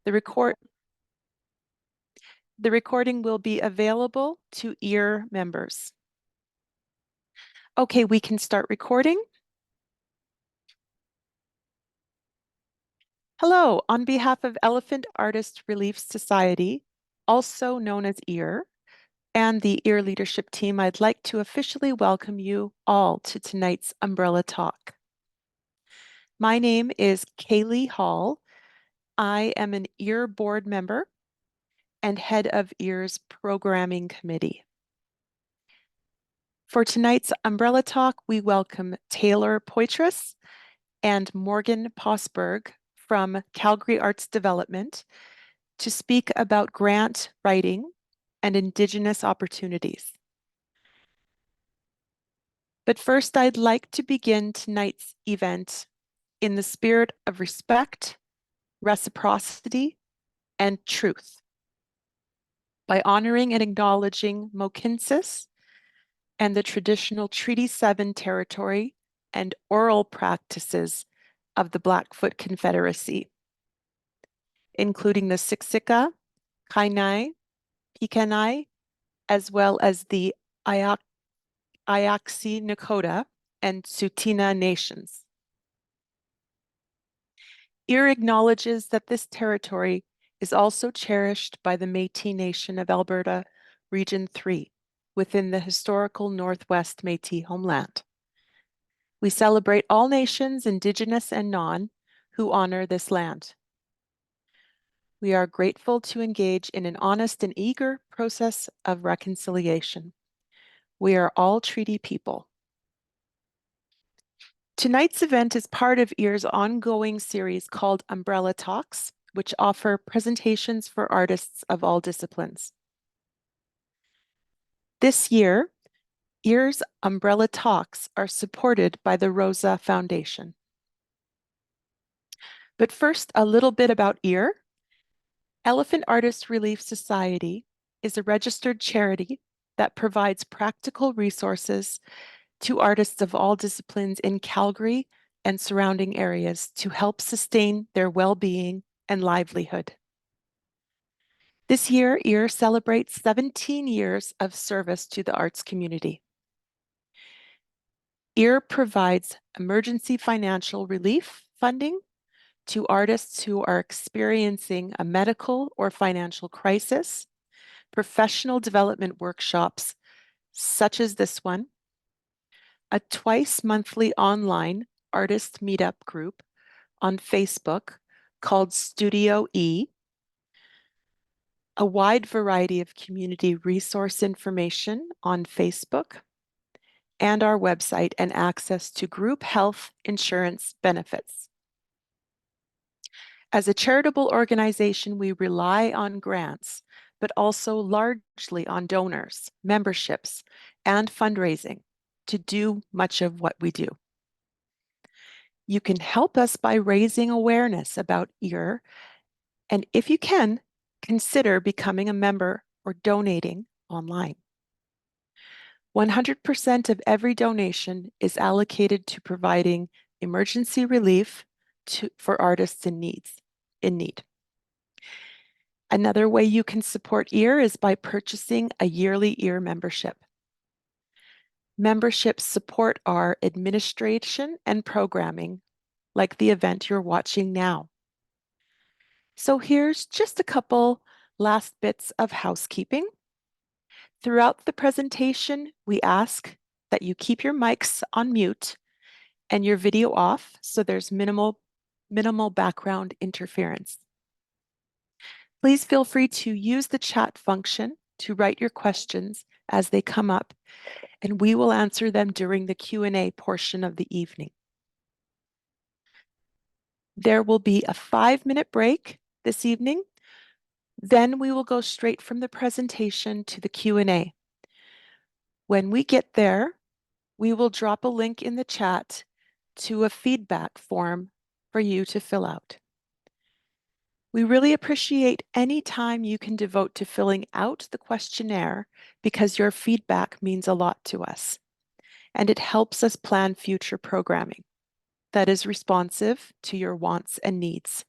The recording will be available to EAR members. Okay, we can start recording. Hello, on behalf of Elephant Artist Relief Society, also known as EAR, and the EAR leadership team, I'd like to officially welcome you all to tonight's Umbrella Talk. My name is Kaylee Hall. I am an EAR board member and head of EAR's programming committee. For tonight's Umbrella Talk, we welcome Taylor Poitras and Morgan Possberg from Calgary Arts Development to speak about grant writing and Indigenous opportunities. But first, I'd like to begin tonight's event in the spirit of respect, reciprocity, and truth by honoring and acknowledging Mohkinstsis and the traditional Treaty 7 territory and oral practices of the Blackfoot Confederacy, including the Siksika, Kainai, Pikanai, as well as the Ayaksi Nakota and Tsuut'ina nations. EAR acknowledges that this territory is also cherished by the Métis Nation of Alberta, Region 3, within the historical Northwest Métis homeland. We celebrate all nations, Indigenous and non, who honor this land. We are grateful to engage in an honest and eager process of reconciliation. We are all treaty people. Tonight's event is part of EAR's ongoing series called Umbrella Talks, which offer presentations for artists of all disciplines. This year, EAR's Umbrella Talks are supported by the Rosa Foundation. But first, a little bit about EAR. Elephant Artist Relief Society is a registered charity that provides practical resources to artists of all disciplines in Calgary and surrounding areas to help sustain their well-being and livelihood. This year, EAR celebrates 17 years of service to the arts community. EAR provides emergency financial relief funding to artists who are experiencing a medical or financial crisis, professional development workshops such as this one, a twice-monthly online artist meetup group on Facebook called Studio E, a wide variety of community resource information on Facebook, and our website and access to group health insurance benefits. As a charitable organization, we rely on grants, but also largely on donors, memberships, and fundraising to do much of what we do. You can help us by raising awareness about EAR, and if you can, consider becoming a member or donating online. 100% of every donation is allocated to providing emergency relief for artists in need. Another way you can support EAR is by purchasing a yearly EAR membership. Memberships support our administration and programming, like the event you're watching now. So here's just a couple last bits of housekeeping. Throughout the presentation, we ask that you keep your mics on mute and your video off so there's minimal background interference. Please feel free to use the chat function to write your questions as they come up, and we will answer them during the Q&A portion of the evening. There will be a 5-minute break this evening. Then we will go straight from the presentation to the Q&A. When we get there, we will drop a link in the chat to a feedback form for you to fill out. We really appreciate any time you can devote to filling out the questionnaire because your feedback means a lot to us, and it helps us plan future programming that is responsive to your wants and needs.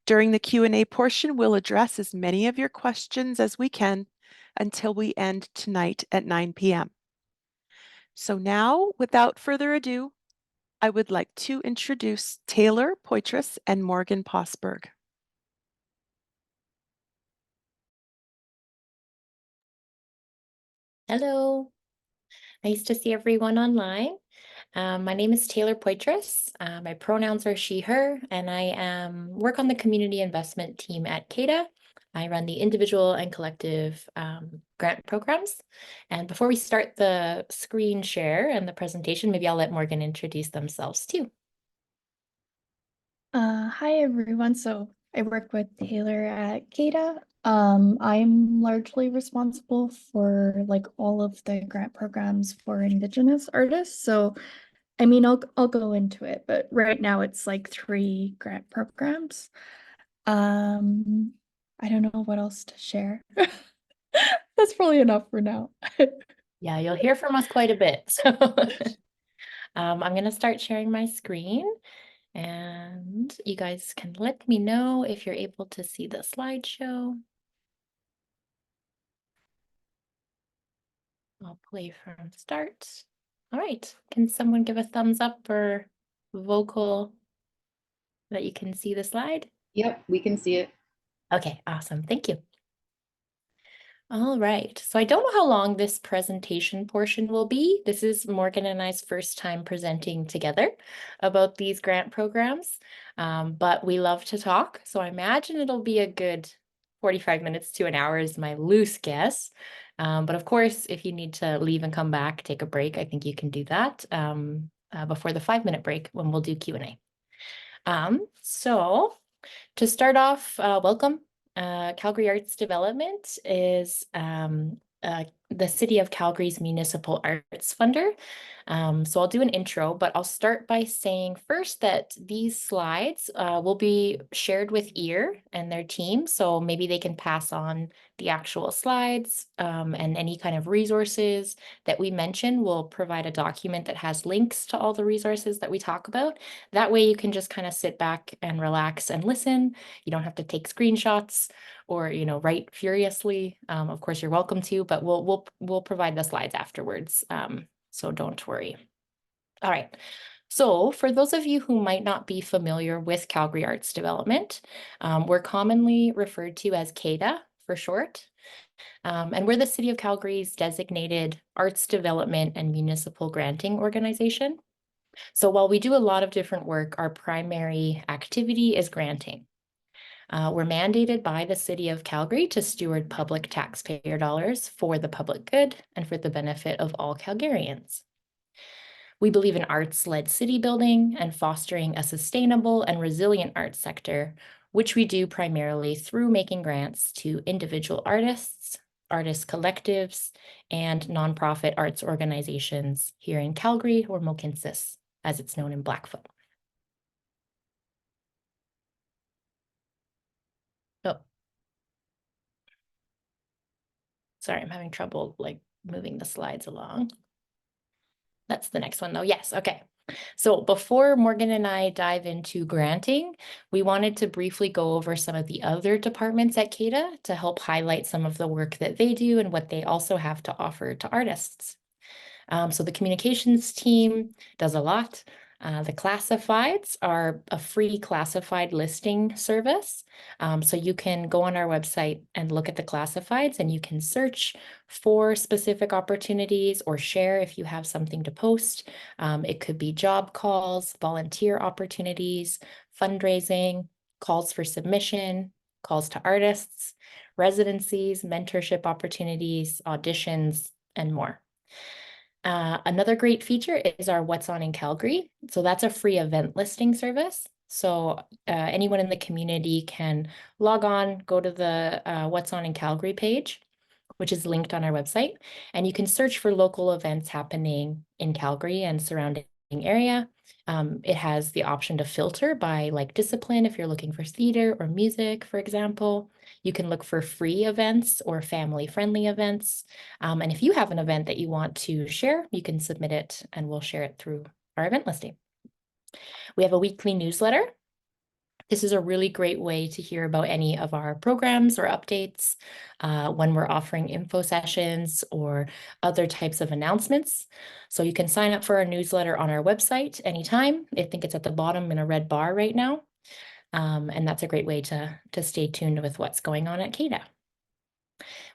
During the Q&A portion, we'll address as many of your questions as we can until we end tonight at 9 p.m. So now, without further ado, I would like to introduce Taylor Poitras and Morgan Possberg. Hello, nice to see everyone online. My name is Taylor Poitras. My pronouns are she, her, and I work on the community investment team at CADA. I run the individual and collective grant programs. And before we start the screen share and the presentation, maybe I'll let Morgan introduce themselves too. Hi everyone. So I work with Taylor at CADA. I'm largely responsible for like all of the grant programs for Indigenous artists. So I mean, I'll go into it, but right now it's like 3 grant programs. I don't know what else to share. That's probably enough for now. Yeah, you'll hear from us quite a bit. So I'm going to start sharing my screen. And you guys can let me know if you're able to see the slideshow. I'll play from start. All right, can someone give a thumbs up or vocal that you can see the slide? Yep, we can see it. Okay, awesome, thank you. All right, so I don't know how long this presentation portion will be. This is Morgan and I's first time presenting together about these grant programs, but we love to talk, so I imagine it'll be a good 45 minutes to an hour is my loose guess. But of course, if you need to leave and come back, take a break, I think you can do that before the 5-minute break when we'll do Q&A. So to start off, welcome. Calgary Arts Development is the City of Calgary's municipal arts funder. So I'll do an intro, but I'll start by saying first that these slides will be shared with EAR and their team. So maybe they can pass on the actual slides and any kind of resources that we mention. We'll provide a document that has links to all the resources that we talk about. That way you can just kind of sit back and relax and listen. You don't have to take screenshots or, you know, write furiously. Of course, you're welcome to, but we'll provide the slides afterwards. So don't worry. All right. So for those of you who might not be familiar with Calgary Arts Development, we're commonly referred to as CADA for short. And we're the City of Calgary's designated arts development and municipal granting organization. So while we do a lot of different work, our primary activity is granting. We're mandated by the City of Calgary to steward public taxpayer dollars for the public good and for the benefit of all Calgarians. We believe in arts-led city building and fostering a sustainable and resilient arts sector, which we do primarily through making grants to individual artists, artist collectives, and nonprofit arts organizations here in Calgary, or Mohkinstsis, as it's known in Blackfoot. Oh, sorry, I'm having trouble like moving the slides along. That's the next one though. Yes, okay. So before Morgan and I dive into granting, we wanted to briefly go over some of the other departments at CADA to help highlight some of the work that they do and what they also have to offer to artists. So the communications team does a lot. The classifieds are a free classified listing service. So you can go on our website and look at the classifieds and you can search for specific opportunities or share if you have something to post. It could be job calls, volunteer opportunities, fundraising, calls for submission, calls to artists, residencies, mentorship opportunities, auditions, and more. Another great feature is our What's On in Calgary. So that's a free event listing service. So anyone in the community can log on, go to the What's On in Calgary page, which is linked on our website, and you can search for local events happening in Calgary and surrounding area. It has the option to filter by like discipline if you're looking for theater or music, for example. You can look for free events or family-friendly events. And if you have an event that you want to share, you can submit it and we'll share it through our event listing. We have a weekly newsletter. This is a really great way to hear about any of our programs or updates when we're offering info sessions or other types of announcements. So you can sign up for our newsletter on our website anytime. I think it's at the bottom in a red bar right now. And that's a great way to stay tuned with what's going on at CADA.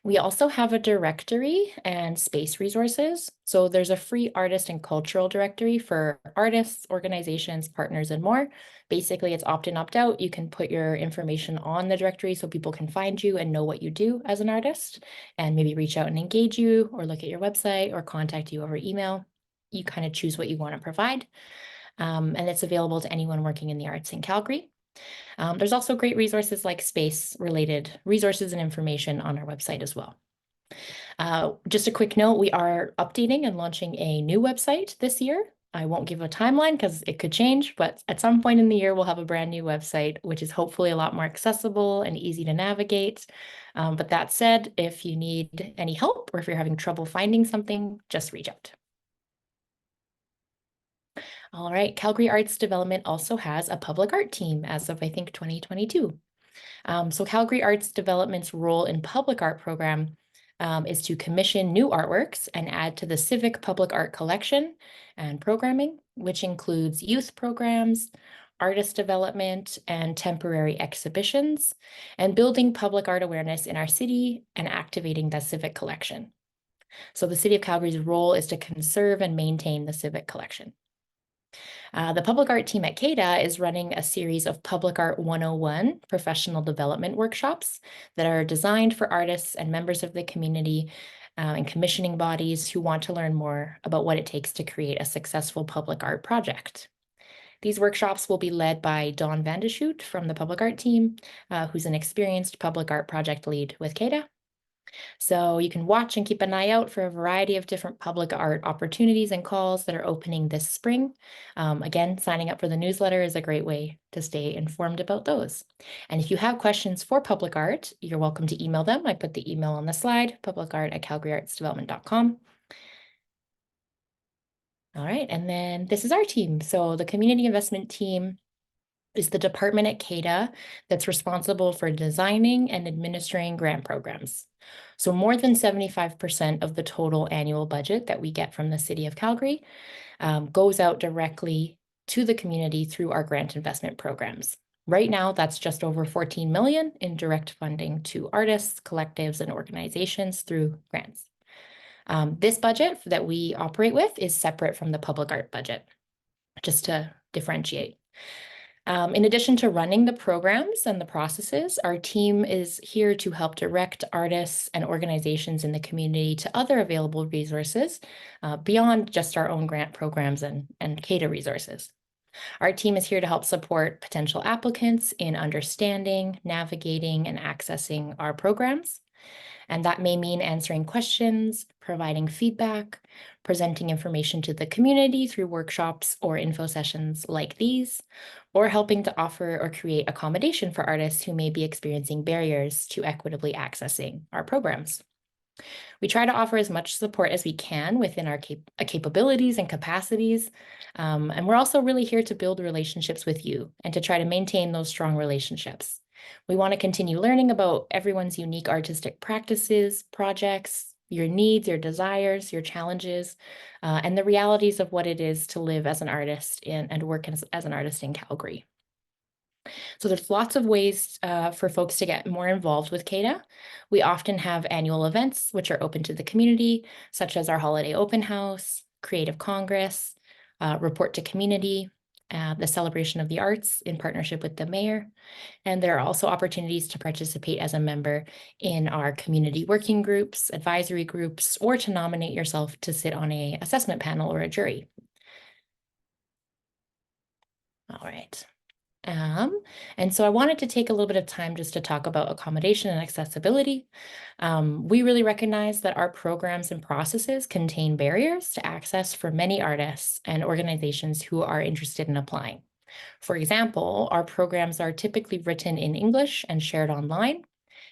We also have a directory and space resources. So there's a free artist and cultural directory for artists, organizations, partners, and more. Basically, it's opt-in, opt-out. You can put your information on the directory so people can find you and know what you do as an artist and maybe reach out and engage you or look at your website or contact you over email. You kind of choose what you want to provide. And it's available to anyone working in the arts in Calgary. There's also great resources like space-related resources and information on our website as well. Just a quick note, we are updating and launching a new website this year. I won't give a timeline because it could change, but at some point in the year, we'll have a brand new website, which is hopefully a lot more accessible and easy to navigate. But that said, if you need any help or if you're having trouble finding something, just reach out. All right, Calgary Arts Development also has a public art team as of, I think, 2022. So Calgary Arts Development's role in public art program is to commission new artworks and add to the civic public art collection and programming, which includes youth programs, artist development, and temporary exhibitions, and building public art awareness in our city and activating the civic collection. So the City of Calgary's role is to conserve and maintain the civic collection. The public art team at CADA is running a series of Public Art 101 professional development workshops that are designed for artists and members of the community and commissioning bodies who want to learn more about what it takes to create a successful public art project. These workshops will be led by Dawn Vandeshoot from the public art team, who's an experienced public art project lead with CADA. So you can watch and keep an eye out for a variety of different public art opportunities and calls that are opening this spring. Again, signing up for the newsletter is a great way to stay informed about those. And if you have questions for public art, you're welcome to email them. I put the email on the slide, publicart@calgaryartsdevelopment.com. All right, and then this is our team. So the community investment team is the department at CADA that's responsible for designing and administering grant programs. So more than 75% of the total annual budget that we get from the City of Calgary goes out directly to the community through our grant investment programs. Right now, that's just over 14 million in direct funding to artists, collectives, and organizations through grants. This budget that we operate with is separate from the public art budget, just to differentiate. In addition to running the programs and the processes, our team is here to help direct artists and organizations in the community to other available resources beyond just our own grant programs and CADA resources. Our team is here to help support potential applicants in understanding, navigating, and accessing our programs. And that may mean answering questions, providing feedback, presenting information to the community through workshops or info sessions like these, or helping to offer or create accommodation for artists who may be experiencing barriers to equitably accessing our programs. We try to offer as much support as we can within our capabilities and capacities. And we're also really here to build relationships with you and to try to maintain those strong relationships. We want to continue learning about everyone's unique artistic practices, projects, your needs, your desires, your challenges, and the realities of what it is to live as an artist and work as an artist in Calgary. So there's lots of ways for folks to get more involved with CADA. We often have annual events which are open to the community, such as our holiday open house, creative congress, report to community, the celebration of the arts in partnership with the mayor. And there are also opportunities to participate as a member in our community working groups, advisory groups, or to nominate yourself to sit on an assessment panel or a jury. All right. And so I wanted to take a little bit of time just to talk about accommodation and accessibility. We really recognize that our programs and processes contain barriers to access for many artists and organizations who are interested in applying. For example, our programs are typically written in English and shared online,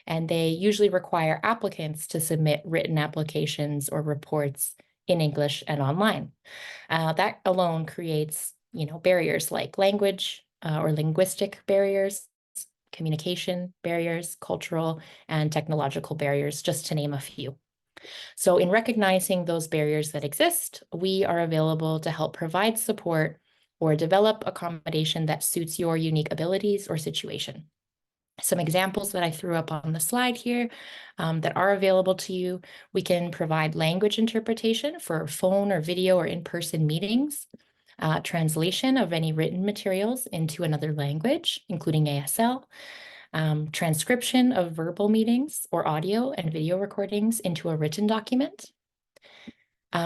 and they usually require applicants to submit written applications or reports in English and online. That alone creates, barriers like language, or linguistic barriers, communication barriers, cultural and technological barriers, just to name a few. So in recognizing those barriers that exist, we are available to help provide support or develop accommodation that suits your unique abilities or situation. Some examples that I threw up on the slide here that are available to you. We can provide language interpretation for phone or video or in-person meetings, translation of any written materials into another language, including ASL, transcription of verbal meetings or audio and video recordings into a written document.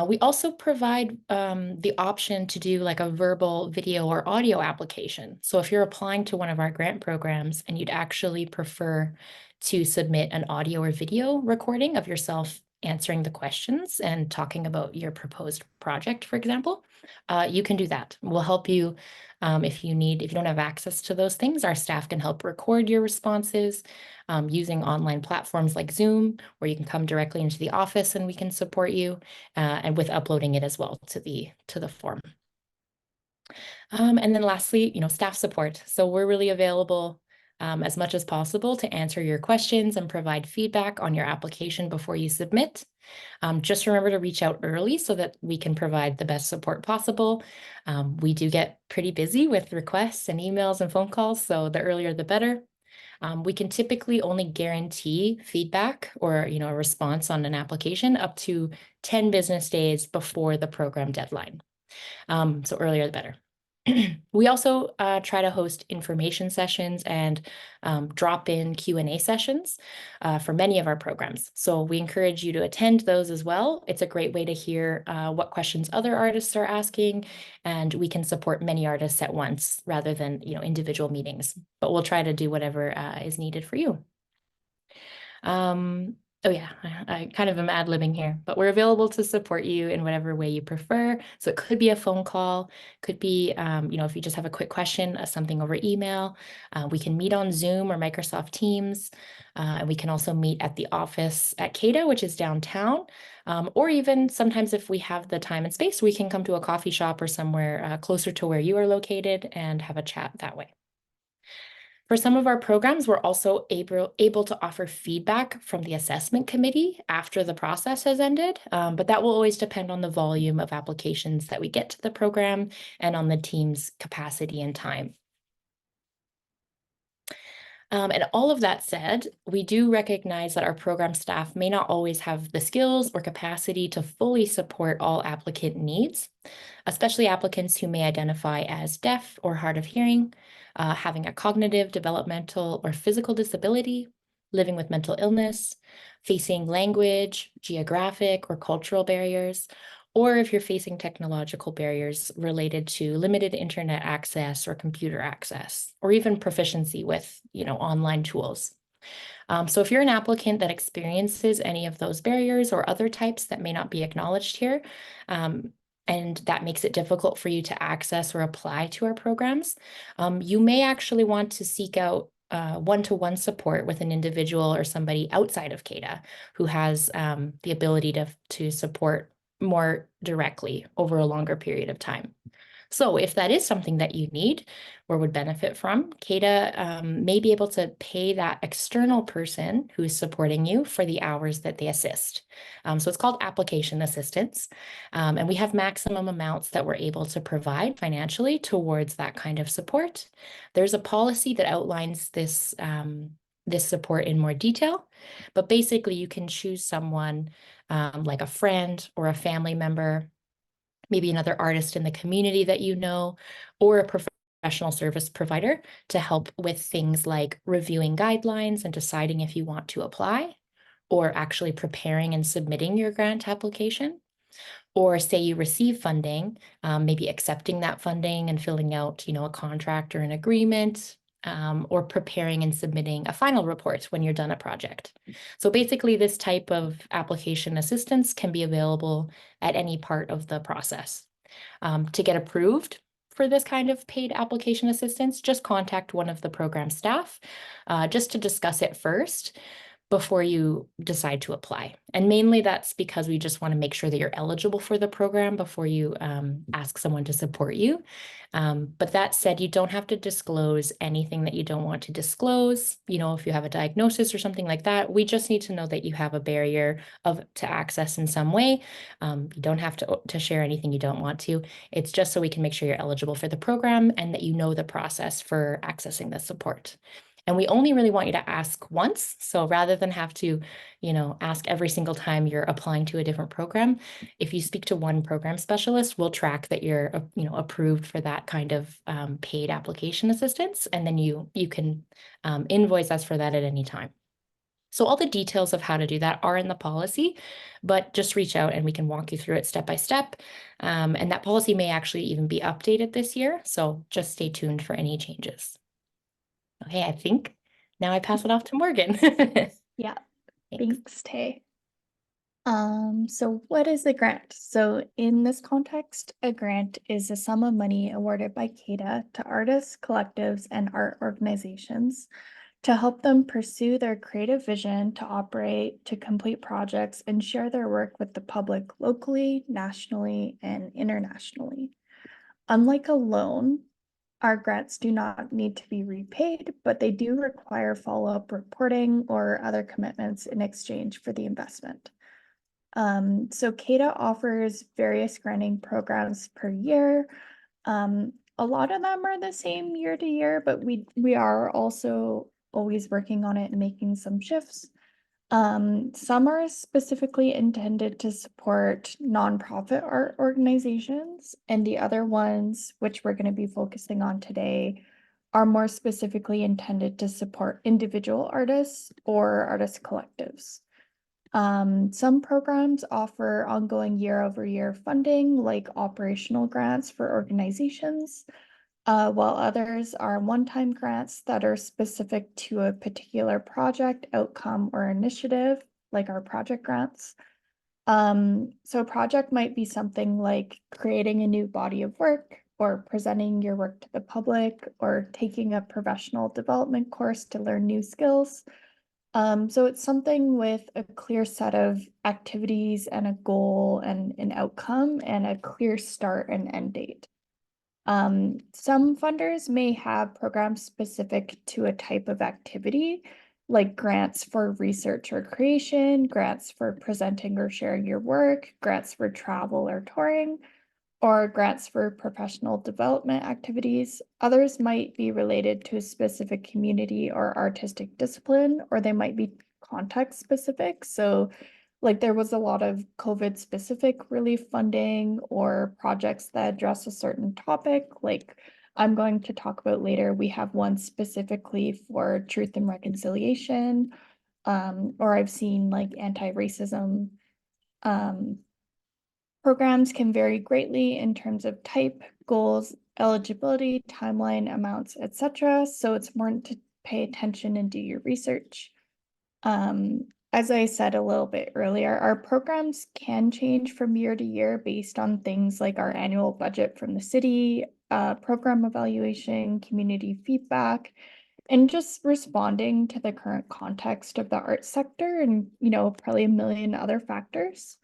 We also provide the option to do like a verbal video or audio application. So if you're applying to one of our grant programs and you'd actually prefer to submit an audio or video recording of yourself answering the questions and talking about your proposed project, for example, you can do that. We'll help you if you don't have access to those things. Our staff can help record your responses using online platforms like Zoom, where you can come directly into the office and we can support you, and with uploading it as well to the form. And then lastly, staff support. So we're really available as much as possible to answer your questions and provide feedback on your application before you submit. Just remember to reach out early so that we can provide the best support possible. We do get pretty busy with requests and emails and phone calls, so the earlier the better. We can typically only guarantee feedback or a response on an application up to 10 business days before the program deadline. So earlier the better. We also try to host information sessions and drop-in Q&A sessions for many of our programs. So we encourage you to attend those as well. It's a great way to hear what questions other artists are asking, and we can support many artists at once rather than individual meetings. But we'll try to do whatever is needed for you. Oh yeah, I kind of am ad-libbing here, but we're available to support you in whatever way you prefer. So it could be a phone call, could be, if you just have a quick question, something over email. We can meet on Zoom or Microsoft Teams. And we can also meet at the office at CADA, which is downtown. Or even sometimes if we have the time and space, we can come to a coffee shop or somewhere closer to where you are located and have a chat that way. For some of our programs, we're also able to offer feedback from the assessment committee after the process has ended, but that will always depend on the volume of applications that we get to the program and on the team's capacity and time. And all of that said, we do recognize that our program staff may not always have the skills or capacity to fully support all applicant needs, especially applicants who may identify as deaf or hard of hearing, having a cognitive, developmental, or physical disability, living with mental illness, facing language, geographic, or cultural barriers, or if you're facing technological barriers related to limited internet access or computer access, or even proficiency with, online tools. So if you're an applicant that experiences any of those barriers or other types that may not be acknowledged here, and that makes it difficult for you to access or apply to our programs, you may actually want to seek out one-to-one support with an individual or somebody outside of CADA who has the ability to support more directly over a longer period of time. So if that is something that you need or would benefit from, CADA may be able to pay that external person who is supporting you for the hours that they assist. So it's called application assistance. And we have maximum amounts that we're able to provide financially towards that kind of support. There's a policy that outlines this support in more detail, but basically you can choose someone like a friend or a family member, maybe another artist in the community that you know, or a professional service provider to help with things like reviewing guidelines and deciding if you want to apply, or actually preparing and submitting your grant application. Or say you receive funding, maybe accepting that funding and filling out, a contract or an agreement, or preparing and submitting a final report when you're done a project. So basically this type of application assistance can be available at any part of the process. To get approved for this kind of paid application assistance, just contact one of the program staff just to discuss it first. before you decide to apply. And mainly that's because we just want to make sure that you're eligible for the program before you ask someone to support you. But that said, you don't have to disclose anything that you don't want to disclose. You know, if you have a diagnosis or something like that, we just need to know that you have a barrier to access in some way. You don't have to share anything you don't want to. It's just so we can make sure you're eligible for the program and that you know the process for accessing the support. And we only really want you to ask once. So rather than have to, you know, ask every single time you're applying to a different program, if you speak to one program specialist, we'll track that you're, you know, approved for that kind of paid application assistance. And then you can invoice us for that at any time. So all the details of how to do that are in the policy, but just reach out and we can walk you through it step by step. And that policy may actually even be updated this year. So just stay tuned for any changes. Okay, I think now I pass it off to Morgan. Yeah, Thanks. thanks, Tay. So what is a grant? So in this context, a grant is a sum of money awarded by CADA to artists, collectives, and art organizations to help them pursue their creative vision, to operate, to complete projects, and share their work with the public locally, nationally, and internationally. Unlike a loan, our grants do not need to be repaid, but they do require follow-up reporting or other commitments in exchange for the investment. So CADA offers various granting programs per year. A lot of them are the same year to year, but we are also always working on it and making some shifts. Some are specifically intended to support nonprofit art organizations, and the other ones, which we're going to be focusing on today, are more specifically intended to support individual artists or artist collectives. Some programs offer ongoing year-over-year funding, like operational grants for organizations, while others are one-time grants that are specific to a particular project, outcome, or initiative, like our project grants. So a project might be something like creating a new body of work, or presenting your work to the public, or taking a professional development course to learn new skills. So it's something with a clear set of activities and a goal and an outcome and a clear start and end date. Some funders may have programs specific to a type of activity, like grants for research or creation, grants for presenting or sharing your work, grants for travel or touring, or grants for professional development activities. Others might be related to a specific community or artistic discipline, or they might be context specific. So like there was a lot of COVID specific relief funding or projects that address a certain topic. Like I'm going to talk about later, we have one specifically for truth and reconciliation, or I've seen like anti-racism. Programs can vary greatly in terms of type, goals, eligibility, timeline, amounts, etc. So it's important to pay attention and do your research. As I said a little bit earlier, our programs can change from year to year based on things like our annual budget from the city, program evaluation, community feedback, and just responding to the current context of the arts sector and, you know, probably a million other factors.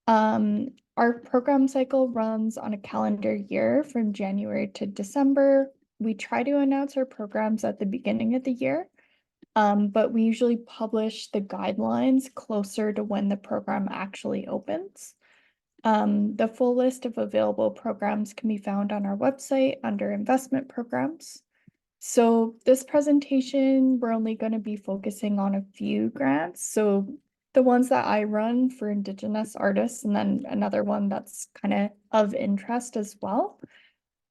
Our program cycle runs on a calendar year from January to December. We try to announce our programs at the beginning of the year, but we usually publish the guidelines closer to when the program actually opens. The full list of available programs can be found on our website under investment programs. So this presentation, we're only going to be focusing on a few grants. So the ones that I run for Indigenous artists, and then another one that's kind of interest as well.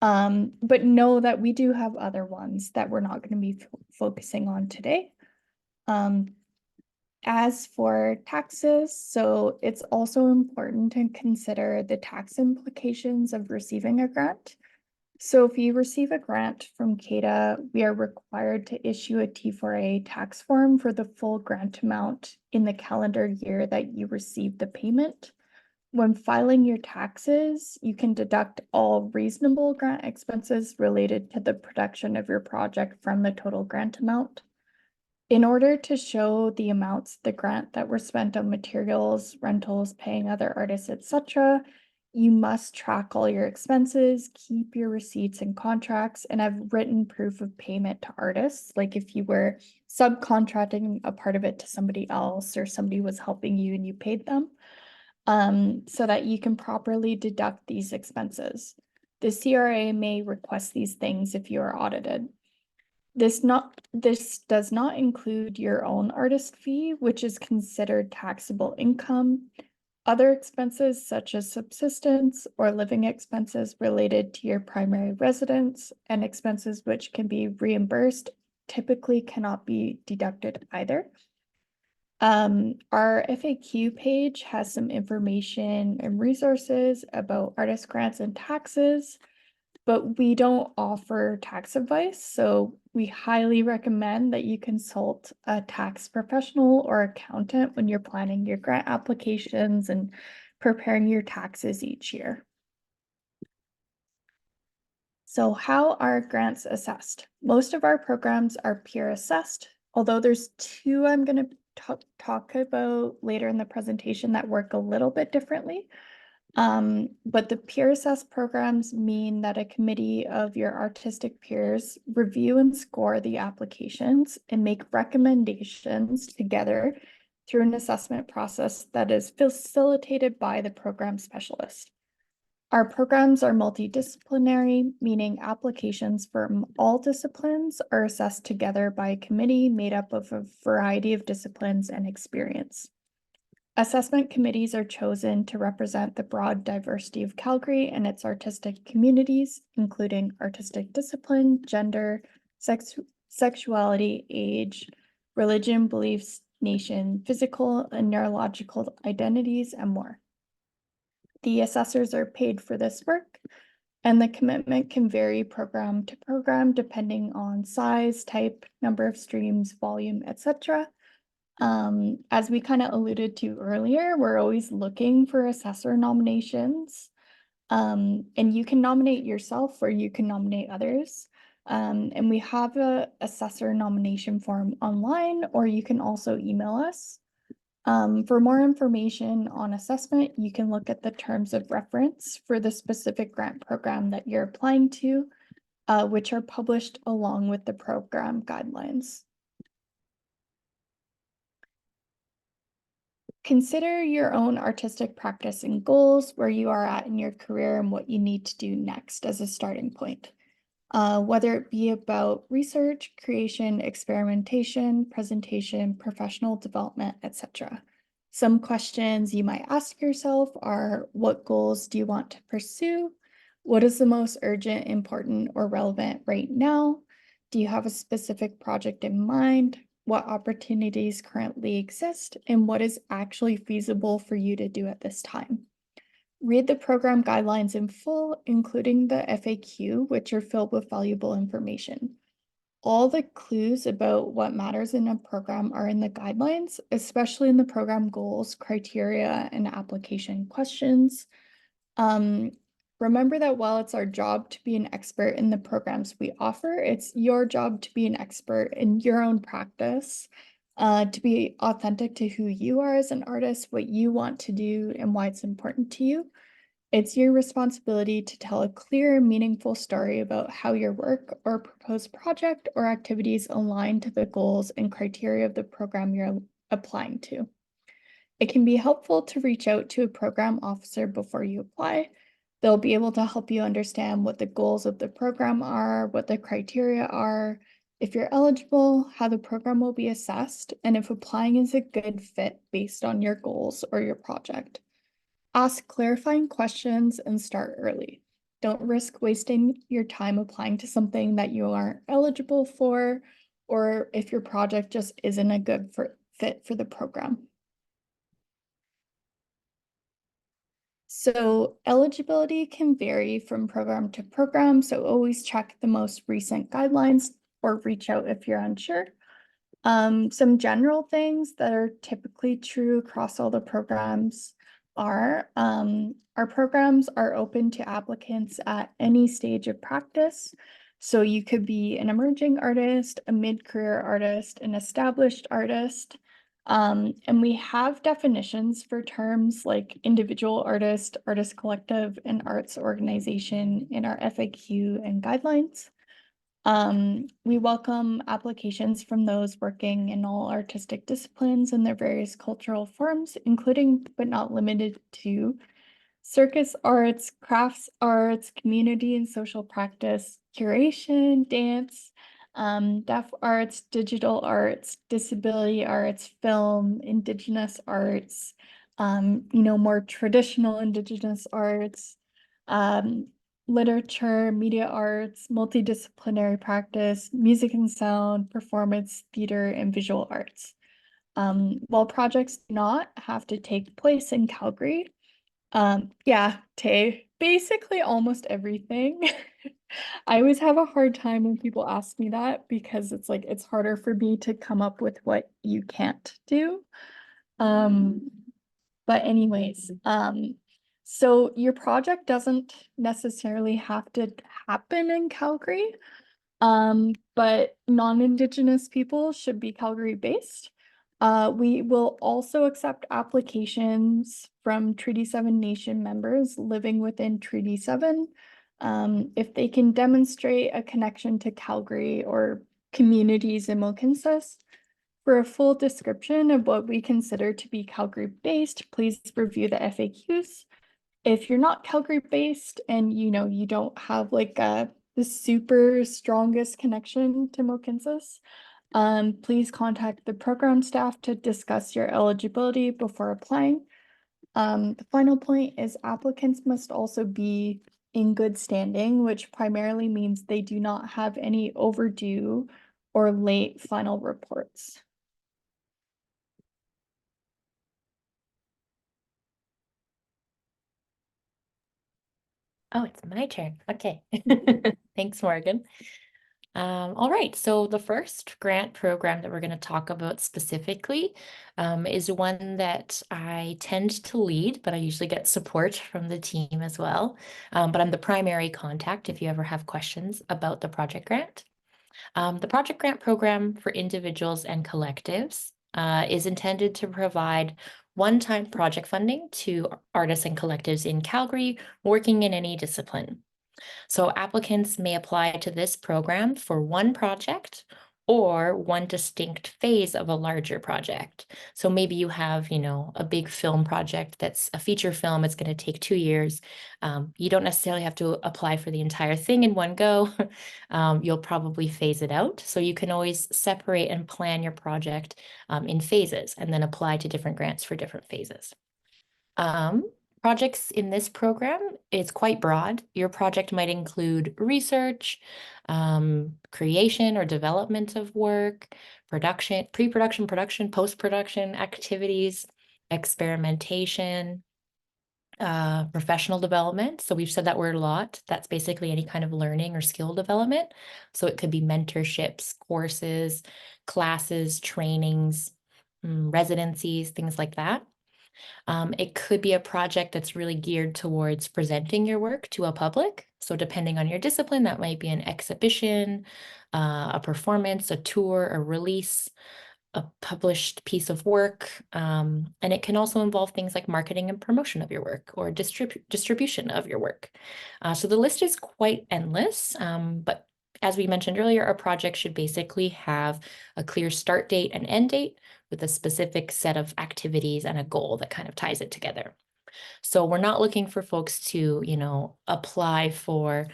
But know that we do have other ones that we're not going to be focusing on today. As for taxes, so it's also important to consider the tax implications of receiving a grant. So if you receive a grant from CADA, we are required to issue a T4A tax form for the full grant amount in the calendar year that you received the payment. When filing your taxes, you can deduct all reasonable grant expenses related to the production of your project from the total grant amount. In order to show the amounts of the grant that were spent on materials, rentals, paying other artists, etc., you must track all your expenses, keep your receipts and contracts, and have written proof of payment to artists. Like if you were subcontracting a part of it to somebody else or somebody was helping you and you paid them, so that you can properly deduct these expenses. The CRA may request these things if you are audited. This does not include your own artist fee, which is considered taxable income. Other expenses such as subsistence or living expenses related to your primary residence and expenses which can be reimbursed typically cannot be deducted either. Our FAQ page has some information and resources about artist grants and taxes, but we don't offer tax advice, so we highly recommend that you consult a tax professional or accountant when you're planning your grant applications and preparing your taxes each year. So how are grants assessed? Most of our programs are peer assessed, although there's two I'm going to talk about later in the presentation that work a little bit differently. But the peer assessed programs mean that a committee of your artistic peers review and score the applications and make recommendations together through an assessment process that is facilitated by the program specialist. Our programs are multidisciplinary, meaning applications from all disciplines are assessed together by a committee made up of a variety of disciplines and experience. Assessment committees are chosen to represent the broad diversity of Calgary and its artistic communities, including artistic discipline, gender, sexuality, age, religion, beliefs, nation, physical and neurological identities, and more. The assessors are paid for this work, and the commitment can vary program to program depending on size, type, number of streams, volume, etc. As we kind of alluded to earlier, we're always looking for assessor nominations. And you can nominate yourself or you can nominate others. And we have a assessor nomination form online, or you can also email us. For more information on assessment, you can look at the terms of reference for the specific grant program that you're applying to, which are published along with the program guidelines. Consider your own artistic practice and goals, where you are at in your career and what you need to do next as a starting point. Whether it be about research, creation, experimentation, presentation, professional development, etc. Some questions you might ask yourself are, what goals do you want to pursue? What is the most urgent, important, or relevant right now? Do you have a specific project in mind? What opportunities currently exist, and what is actually feasible for you to do at this time? Read the program guidelines in full, including the FAQ, which are filled with valuable information. All the clues about what matters in a program are in the guidelines, especially in the program goals, criteria, and application questions. Remember that while it's our job to be an expert in the programs we offer, it's your job to be an expert in your own practice, to be authentic to who you are as an artist, what you want to do, and why it's important to you. It's your responsibility to tell a clear and meaningful story about how your work or proposed project or activities align to the goals and criteria of the program you're applying to. It can be helpful to reach out to a program officer before you apply. They'll be able to help you understand what the goals of the program are, what the criteria are, if you're eligible, how the program will be assessed, and if applying is a good fit based on your goals or your project. Ask clarifying questions and start early. Don't risk wasting your time applying to something that you aren't eligible for, or if your project just isn't a good fit for the program. So eligibility can vary from program to program, so always check the most recent guidelines or reach out if you're unsure. Some general things that are typically true across all the programs are our programs are open to applicants at any stage of practice. So you could be an emerging artist, a mid-career artist, an established artist. And we have definitions for terms like individual artist, artist collective, and arts organization in our FAQ and guidelines. We welcome applications from those working in all artistic disciplines and their various cultural forms, including but not limited to circus arts, crafts arts, community and social practice, curation, dance, deaf arts, digital arts, disability arts, film, Indigenous arts, more traditional Indigenous arts, literature, media arts, multidisciplinary practice, music and sound, performance, theater, and visual arts. While projects do not have to take place in Calgary, yeah, Tay, basically almost everything. I always have a hard time when people ask me that because it's like it's harder for me to come up with what you can't do. But anyways, so your project doesn't necessarily have to happen in Calgary. But non-Indigenous people should be Calgary based. We will also accept applications from Treaty 7 Nation members living within Treaty 7 if they can demonstrate a connection to Calgary or communities in Mohkinstsis. For a full description of what we consider to be Calgary based, please review the FAQs. If you're not Calgary based and you don't have like the super strongest connection to Mohkinstsis, please contact the program staff to discuss your eligibility before applying. The final point is applicants must also be in good standing, which primarily means they do not have any overdue or late final reports. Oh, it's my turn. Okay. Thanks, Morgan. All right, so the first grant program that we're going to talk about specifically is one that I tend to lead, but I usually get support from the team as well. But I'm the primary contact if you ever have questions about the project grant. The project grant program for individuals and collectives is intended to provide one-time project funding to artists and collectives in Calgary working in any discipline. So applicants may apply to this program for one project or one distinct phase of a larger project. So maybe you have, a big film project that's a feature film. It's going to take 2 years. You don't necessarily have to apply for the entire thing in one go. You'll probably phase it out. So you can always separate and plan your project in phases and then apply to different grants for different phases. Projects in this program is quite broad. Your project might include research, creation or development of work, production, pre-production, production, post-production activities, experimentation, professional development. So we've said that word a lot. That's basically any kind of learning or skill development. So it could be mentorships, courses, classes, trainings, residencies, things like that. It could be a project that's really geared towards presenting your work to a public. So depending on your discipline, that might be an exhibition, a performance, a tour, a release, a published piece of work. And it can also involve things like marketing and promotion of your work or distribution of your work. So the list is quite endless, but as we mentioned earlier, our project should basically have a clear start date and end date with a specific set of activities and a goal that kind of ties it together. So we're not looking for folks to, apply for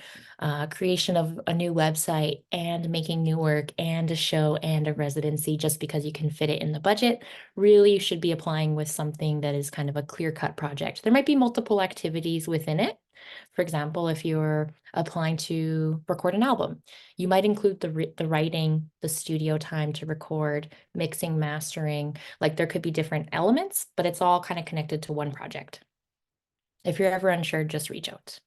creation of a new website and making new work and a show and a residency just because you can fit it in the budget. Really, you should be applying with something that is kind of a clear-cut project. There might be multiple activities within it. For example, if you're applying to record an album, you might include the writing, the studio time to record, mixing, mastering. Like there could be different elements, but it's all kind of connected to one project. If you're ever unsure, just reach out.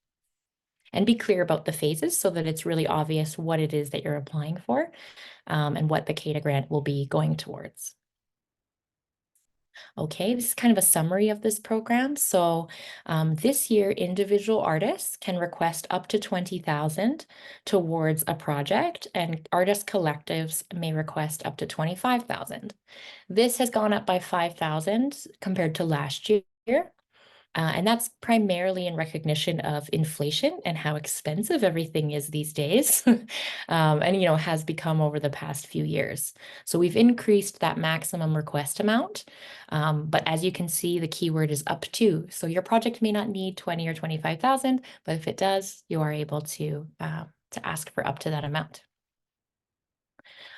And be clear about the phases so that it's really obvious what it is that you're applying for and what the CADA grant will be going towards. Okay, this is kind of a summary of this program. So this year, individual artists can request up to 20,000 towards a project, and artist collectives may request up to 25,000. This has gone up by 5,000 compared to last year. And that's primarily in recognition of inflation and how expensive everything is these days, and has become over the past few years. So we've increased that maximum request amount, but as you can see, the keyword is up to. So your project may not need 20 or 25,000, but if it does, you are able to ask for up to that amount.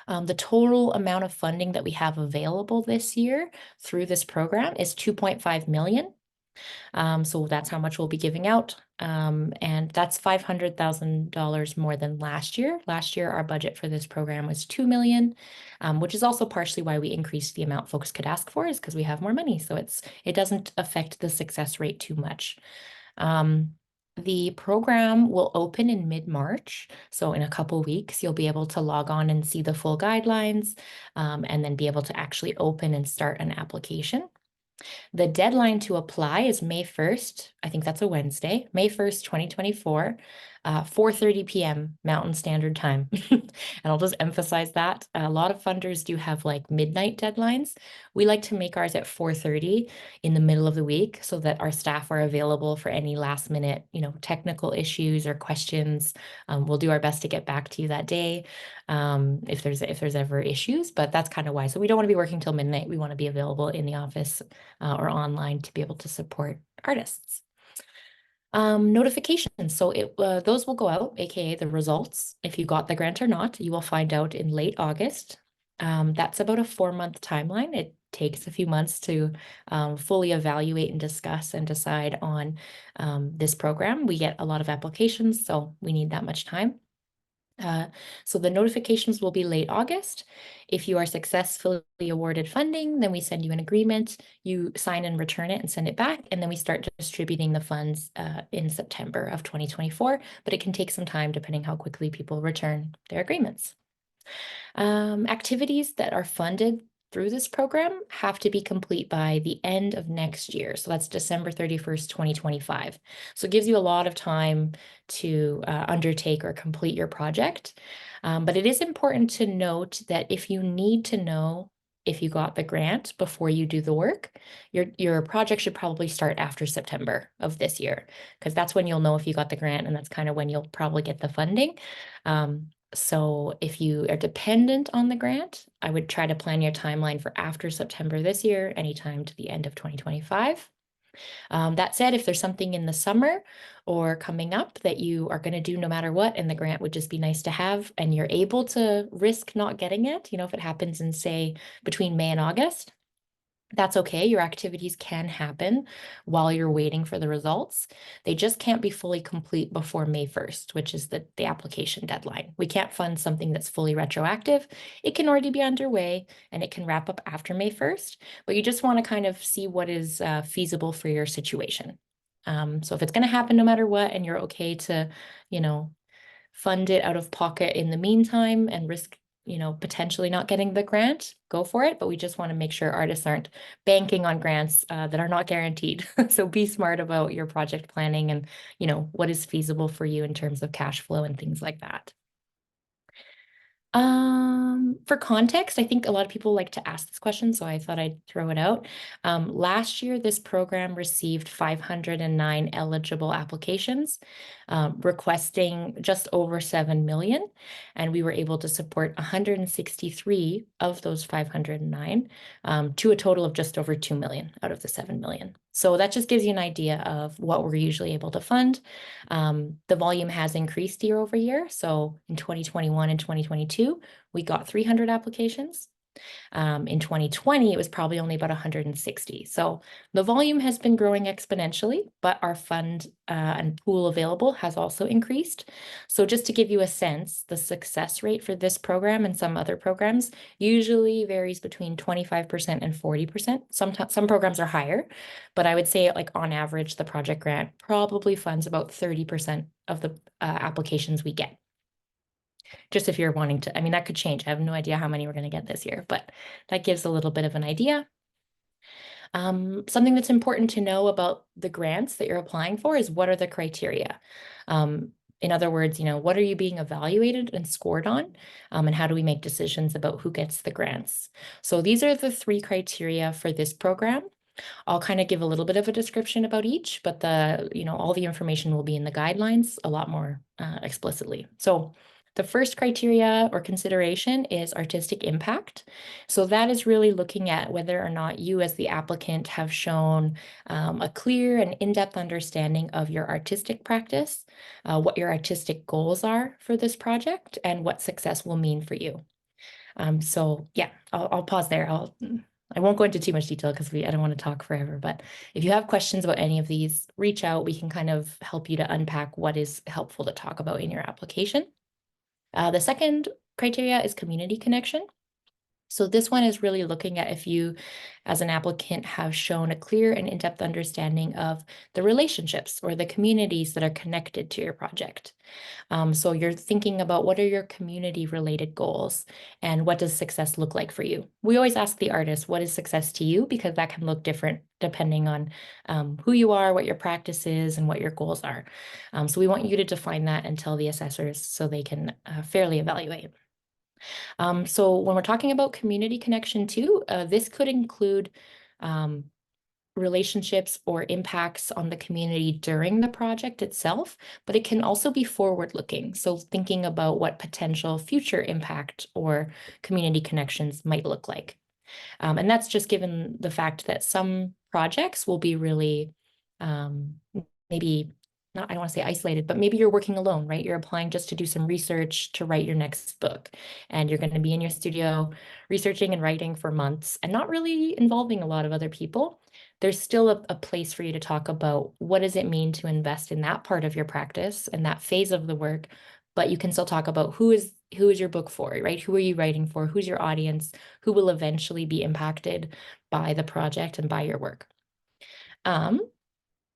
The total amount of funding that we have available this year through this program is 2.5 million. So that's how much we'll be giving out. And that's $500,000 more than last year. Last year, our budget for this program was 2 million, which is also partially why we increased the amount folks could ask for, is because we have more money. So it doesn't affect the success rate too much. The program will open in mid-March. So in a couple weeks, you'll be able to log on and see the full guidelines, and then be able to actually open and start an application. The deadline to apply is May 1st. I think that's a Wednesday, May 1st, 2024, 4:30 p.m. Mountain Standard Time. And I'll just emphasize that. A lot of funders do have like midnight deadlines. We like to make ours at 4:30 in the middle of the week so that our staff are available for any last minute, technical issues or questions. We'll do our best to get back to you that day if there's ever issues, but that's kind of why. So we don't want to be working till midnight. We want to be available in the office or online to be able to support artists. Notifications. So those will go out, aka the results. If you got the grant or not, you will find out in late August. That's about a 4-month timeline. It takes a few months to fully evaluate and discuss and decide on this program. We get a lot of applications, so we need that much time. So the notifications will be late August. If you are successfully awarded funding, then we send you an agreement, you sign and return it and send it back, and then we start distributing the funds in September of 2024, but it can take some time depending how quickly people return their agreements. Activities that are funded through this program have to be complete by the end of next year. So that's December 31st, 2025. So it gives you a lot of time to undertake or complete your project. But it is important to note that if you need to know if you got the grant before you do the work, your project should probably start after September of this year, because that's when you'll know if you got the grant, and that's kind of when you'll probably get the funding. So if you are dependent on the grant, I would try to plan your timeline for after September this year, anytime to the end of 2025. That said, if there's something in the summer or coming up that you are going to do no matter what, and the grant would just be nice to have, and you're able to risk not getting it, if it happens in, say, between May and August, that's okay. Your activities can happen while you're waiting for the results. They just can't be fully complete before May 1st, which is the application deadline. We can't fund something that's fully retroactive. It can already be underway and it can wrap up after May 1st, but you just want to kind of see what is feasible for your situation. So if it's going to happen no matter what, and you're okay to, fund it out of pocket in the meantime and risk potentially not getting the grant, go for it. But we just want to make sure artists aren't banking on grants that are not guaranteed. So be smart about your project planning and, what is feasible for you in terms of cash flow and things like that. For context, I think a lot of people like to ask this question, so I thought I'd throw it out. Last year, this program received 509 eligible applications, requesting just over 7 million, and we were able to support 163 of those 509, to a total of just over 2 million out of the 7 million. So that just gives you an idea of what we're usually able to fund. The volume has increased year over year. So in 2021 and 2022, we got 300 applications. In 2020, it was probably only about 160. So the volume has been growing exponentially, but our fund and pool available has also increased. So just to give you a sense, the success rate for this program and some other programs usually varies between 25% and 40%. Some programs are higher, but I would say like on average, the project grant probably funds about 30% of the applications we get. Just if you're wanting to, I mean, that could change. I have no idea how many we're going to get this year, but that gives a little bit of an idea. Something that's important to know about the grants that you're applying for is what are the criteria? In other words, what are you being evaluated and scored on? And how do we make decisions about who gets the grants? So these are the 3 criteria for this program. I'll kind of give a little bit of a description about each, but all the information will be in the guidelines a lot more explicitly. So the first criteria or consideration is artistic impact. So that is really looking at whether or not you as the applicant have shown a clear and in-depth understanding of your artistic practice, what your artistic goals are for this project, and what success will mean for you. So yeah, I'll pause there. I won't go into too much detail because I don't want to talk forever, but if you have questions about any of these, reach out. We can kind of help you to unpack what is helpful to talk about in your application. The second criteria is community connection. So this one is really looking at if you, as an applicant, have shown a clear and in-depth understanding of the relationships or the communities that are connected to your project. So you're thinking about what are your community-related goals and what does success look like for you? We always ask the artist, what is success to you? Because that can look different depending on who you are, what your practice is, and what your goals are. So we want you to define that and tell the assessors so they can fairly evaluate. So when we're talking about community connection too, this could include relationships or impacts on the community during the project itself, but it can also be forward-looking. So thinking about what potential future impact or community connections might look like. And that's just given the fact that some projects will be really maybe not, I don't want to say isolated, but maybe you're working alone, right? You're applying just to do some research to write your next book. And you're going to be in your studio researching and writing for months and not really involving a lot of other people. There's still a place for you to talk about what does it mean to invest in that part of your practice and that phase of the work, but you can still talk about who is your book for, right? Who are you writing for? Who's your audience? Who will eventually be impacted by the project and by your work?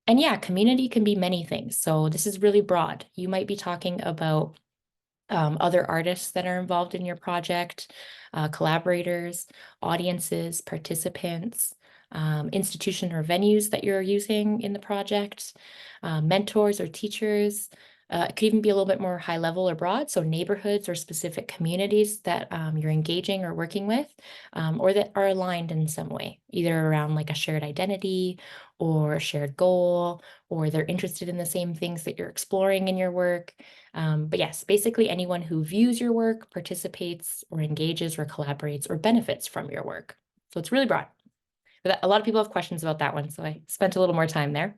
And yeah, community can be many things. So this is really broad. You might be talking about other artists that are involved in your project, collaborators, audiences, participants, institution or venues that you're using in the project, mentors or teachers. It could even be a little bit more high level or broad. So neighborhoods or specific communities that you're engaging or working with, or that are aligned in some way, either around like a shared identity or a shared goal, or they're interested in the same things that you're exploring in your work. But yes, basically anyone who views your work, participates or engages or collaborates or benefits from your work. So it's really broad. But a lot of people have questions about that one, so I spent a little more time there.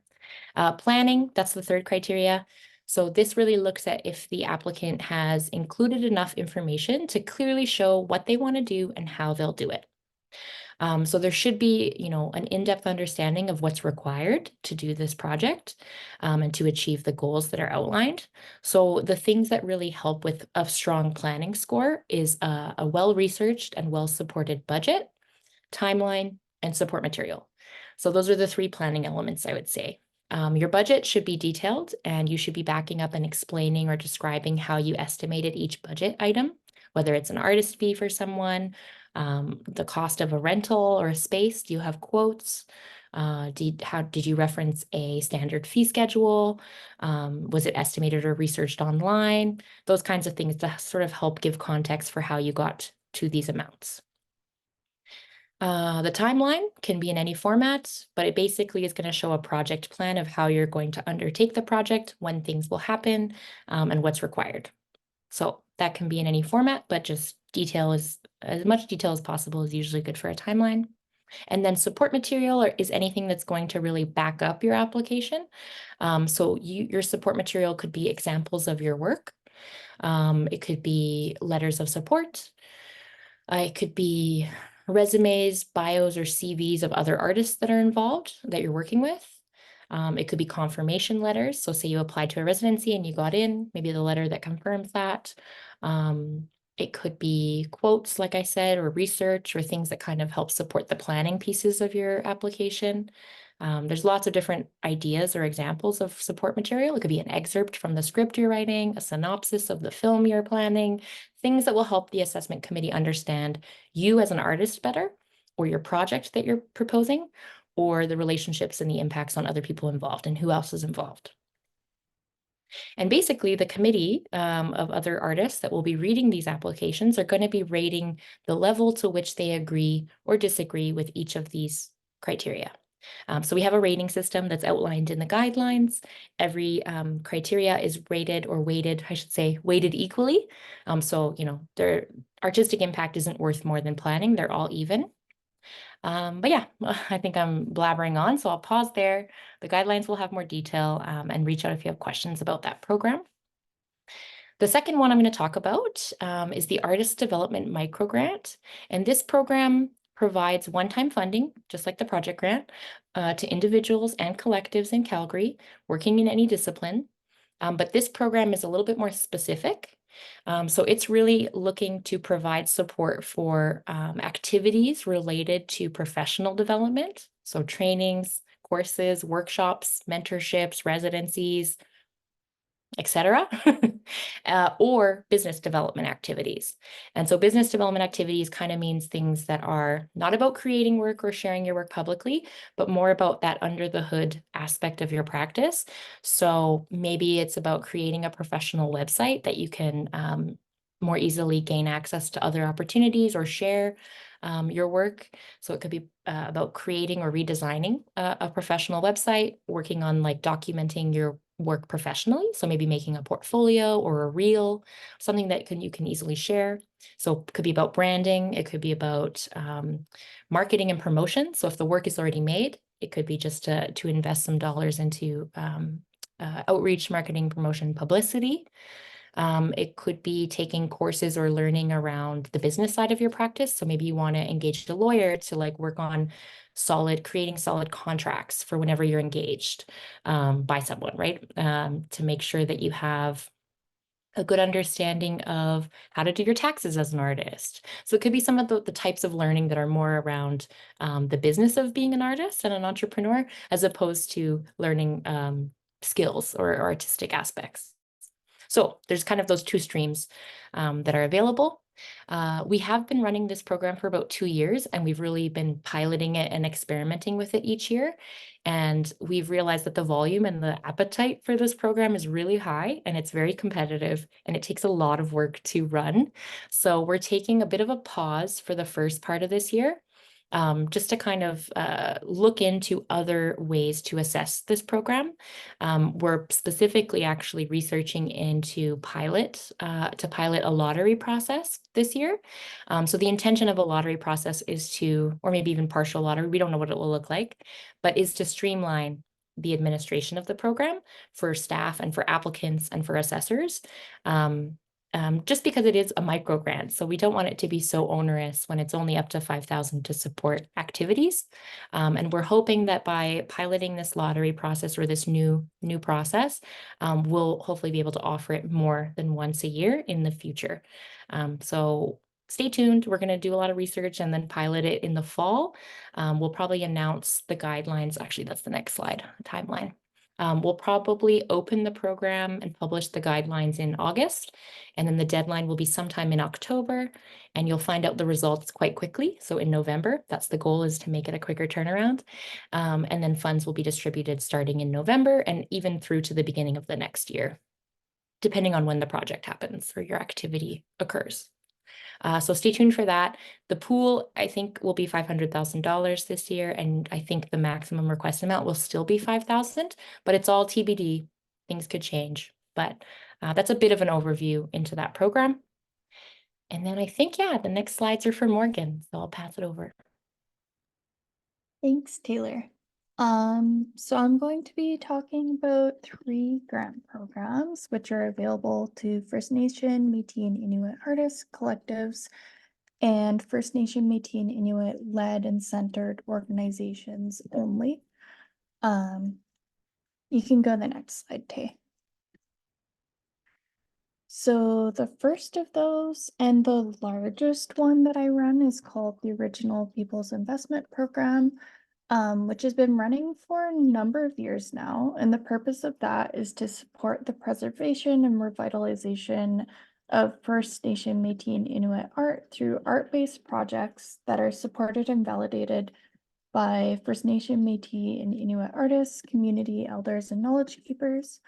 Planning, that's the third criteria. So this really looks at if the applicant has included enough information to clearly show what they want to do and how they'll do it. So there should be, an in-depth understanding of what's required to do this project and to achieve the goals that are outlined. So the things that really help with a strong planning score is a well-researched and well-supported budget, timeline, and support material. So those are the 3 planning elements, I would say. Your budget should be detailed and you should be backing up and explaining or describing how you estimated each budget item, whether it's an artist fee for someone, the cost of a rental or a space. Do you have quotes? Did you reference a standard fee schedule? Was it estimated or researched online? Those kinds of things to sort of help give context for how you got to these amounts. The timeline can be in any format, but it basically is going to show a project plan of how you're going to undertake the project, when things will happen, and what's required. So that can be in any format, but just as much detail as possible is usually good for a timeline. And then support material is anything that's going to really back up your application. So your support material could be examples of your work. It could be letters of support. It could be resumes, bios, or CVs of other artists that are involved that you're working with. It could be confirmation letters. So say you applied to a residency and you got in, maybe the letter that confirms that. It could be quotes, like I said, or research or things that kind of help support the planning pieces of your application. There's lots of different ideas or examples of support material. It could be an excerpt from the script you're writing, a synopsis of the film you're planning, things that will help the assessment committee understand you as an artist better, or your project that you're proposing, or the relationships and the impacts on other people involved and who else is involved. And basically, the committee of other artists that will be reading these applications are going to be rating the level to which they agree or disagree with each of these criteria. So we have a rating system that's outlined in the guidelines. Every criteria is rated or weighted, I should say, weighted equally. So, their artistic impact isn't worth more than planning. They're all even. But yeah, I think I'm blabbering on, so I'll pause there. The guidelines will have more detail and reach out if you have questions about that program. The second one I'm going to talk about is the Artist Development Microgrant. And this program provides one-time funding, just like the project grant, to individuals and collectives in Calgary working in any discipline. But this program is a little bit more specific. So it's really looking to provide support for activities related to professional development. So trainings, courses, workshops, mentorships, residencies, etc., or business development activities. And so business development activities kind of means things that are not about creating work or sharing your work publicly, but more about that under the hood aspect of your practice. So maybe it's about creating a professional website that you can more easily gain access to other opportunities or share your work. So it could be about creating or redesigning a professional website, working on like documenting your work professionally. So maybe making a portfolio or a reel, something that you can easily share. So it could be about branding. It could be about marketing and promotion. So if the work is already made, it could be just to invest some dollars into outreach, marketing, promotion, publicity. It could be taking courses or learning around the business side of your practice. So maybe you want to engage a lawyer to like work on creating solid contracts for whenever you're engaged by someone, right? To make sure that you have a good understanding of how to do your taxes as an artist. So it could be some of the types of learning that are more around the business of being an artist and an entrepreneur, as opposed to learning skills or artistic aspects. So there's kind of those two streams that are available. We have been running this program for about 2 years, and we've really been piloting it and experimenting with it each year. And we've realized that the volume and the appetite for this program is really high, and it's very competitive, and it takes a lot of work to run. So we're taking a bit of a pause for the first part of this year, just to kind of look into other ways to assess this program. We're specifically actually researching into pilot a lottery process this year. So the intention of a lottery process is to, or maybe even partial lottery, we don't know what it will look like, but is to streamline the administration of the program for staff and for applicants and for assessors. Just because it is a micro grant. So we don't want it to be so onerous when it's only up to $5,000 to support activities. And we're hoping that by piloting this lottery process or this new process, we'll hopefully be able to offer it more than once a year in the future. So stay tuned. We're going to do a lot of research and then pilot it in the fall. We'll probably announce the guidelines. Actually, that's the next slide, timeline. We'll probably open the program and publish the guidelines in August, and then the deadline will be sometime in October, and you'll find out the results quite quickly. So in November, that's the goal, is to make it a quicker turnaround. And then funds will be distributed starting in November and even through to the beginning of the next year, depending on when the project happens or your activity occurs. So stay tuned for that. The pool, I think, will be $500,000 this year, and I think the maximum request amount will still be $5,000, but it's all TBD. Things could change, but that's a bit of an overview into that program. And then I think, yeah, the next slides are for Morgan, so I'll pass it over. Thanks, Taylor. So I'm going to be talking about 3 grant programs, which are available to First Nation, Métis, and Inuit artists, collectives, and First Nation, Métis, and Inuit led and centered organizations only. You can go to the next slide, Tay. So the first of those and the largest one that I run is called the Original Peoples Investment Program, which has been running for a number of years now. And the purpose of that is to support the preservation and revitalization of First Nation, Métis, and Inuit art through art-based projects that are supported and validated by First Nation, Métis, and Inuit artists, community elders, and knowledge keepers.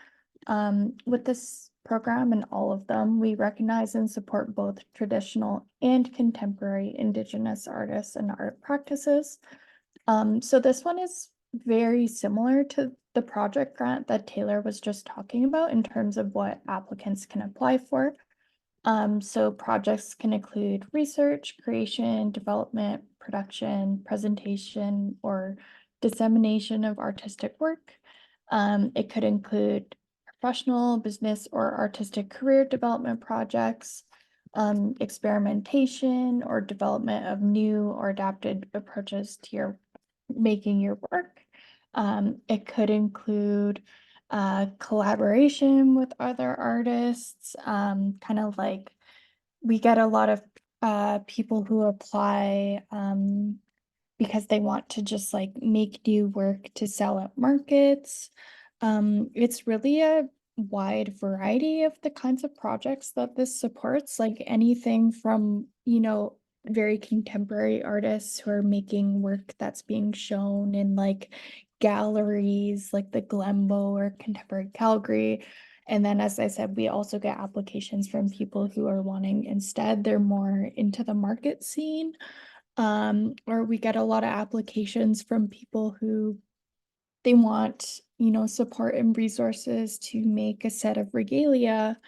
With this program and all of them, we recognize and support both traditional and contemporary Indigenous artists and art practices. So this one is very similar to the project grant that Taylor was just talking about in terms of what applicants can apply for. So projects can include research, creation, development, production, presentation, or dissemination of artistic work. It could include professional, business, or artistic career development projects, experimentation or development of new or adapted approaches to your making your work. It could include collaboration with other artists, kind of like we get a lot of people who apply because they want to just like make new work to sell at markets. It's really a wide variety of the kinds of projects that this supports, like anything from, very contemporary artists who are making work that's being shown in like galleries like the Glenbow or Contemporary Calgary. And then, as I said, we also get applications from people who are wanting instead, they're more into the market scene. Or we get a lot of applications from people who they want, support and resources to make a set of regalia,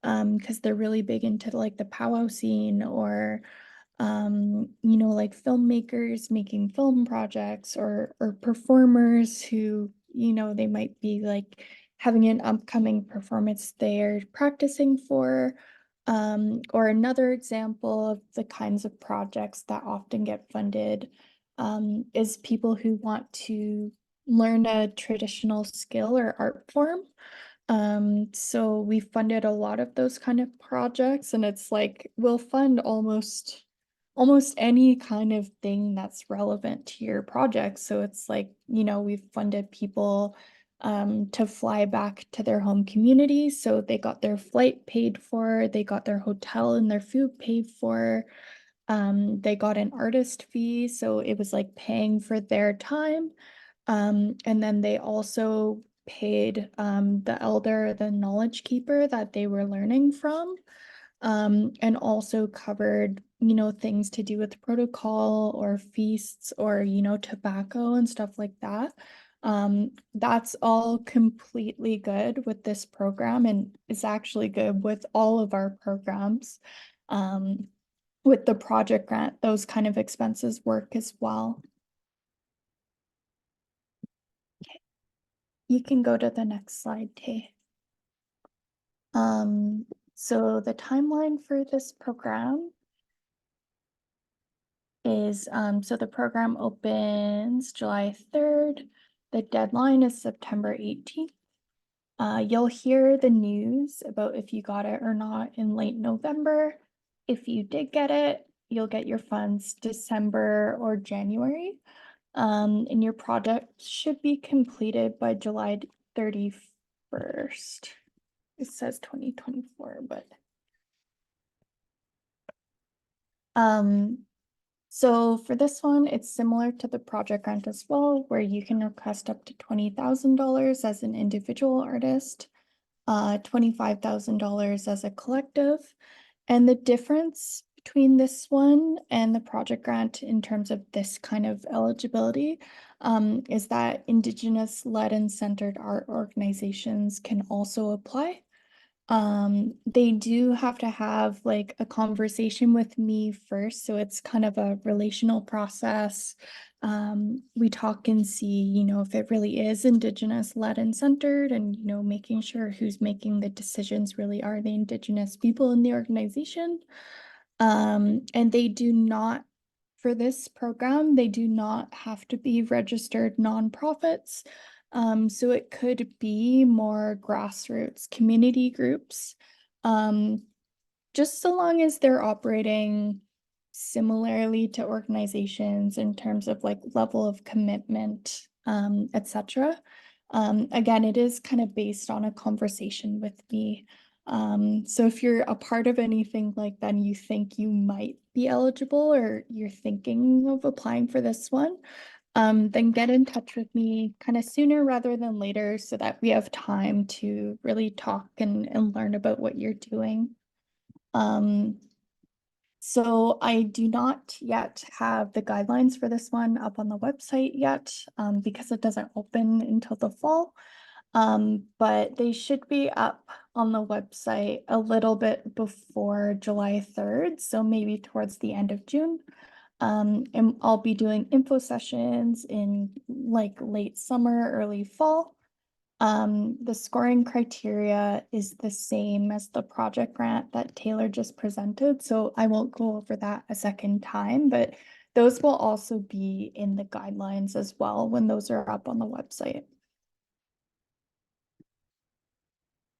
because they're really big into like the powwow scene, or like filmmakers making film projects, or performers who, they might be like having an upcoming performance they're practicing for. Or another example of the kinds of projects that often get funded is people who want to learn a traditional skill or art form. So we funded a lot of those kind of projects, and it's like we'll fund almost any kind of thing that's relevant to your project. So it's like, we've funded people to fly back to their home community. So they got their flight paid for, they got their hotel and their food paid for. They got an artist fee, so it was like paying for their time. And then they also paid the elder, the knowledge keeper that they were learning from, and also covered, things to do with protocol or feasts or, tobacco and stuff like that. That's all completely good with this program, and it's actually good with all of our programs. With the project grant, those kind of expenses work as well. Okay. You can go to the next slide, Tay. So the timeline for this program is, so the program opens July 3rd. The deadline is September 18th. You'll hear the news about if you got it or not in late November. If you did get it, you'll get your funds December or January. And your project should be completed by July 31st. It says 2024, but so for this one, it's similar to the project grant as well, where you can request up to $20,000 as an individual artist, $25,000 as a collective. And the difference between this one and the project grant in terms of this kind of eligibility is that Indigenous-led and centered art organizations can also apply. They do have to have like a conversation with me first, so it's kind of a relational process. We talk and see, if it really is Indigenous led and centered, and making sure who's making the decisions really are the Indigenous people in the organization. And they do not, for this program, they do not have to be registered nonprofits. So it could be more grassroots community groups, just so long as they're operating similarly to organizations in terms of like level of commitment, etc. Again, it is kind of based on a conversation with me. So if you're a part of anything like that and you think you might be eligible or you're thinking of applying for this one, then get in touch with me kind of sooner rather than later so that we have time to really talk and learn about what you're doing. So I do not yet have the guidelines for this one up on the website yet, because it doesn't open until the fall. But they should be up on the website a little bit before July 3rd, so maybe towards the end of June. And I'll be doing info sessions in like late summer, early fall. The scoring criteria is the same as the project grant that Taylor just presented, so I won't go over that a second time, but those will also be in the guidelines as well when those are up on the website.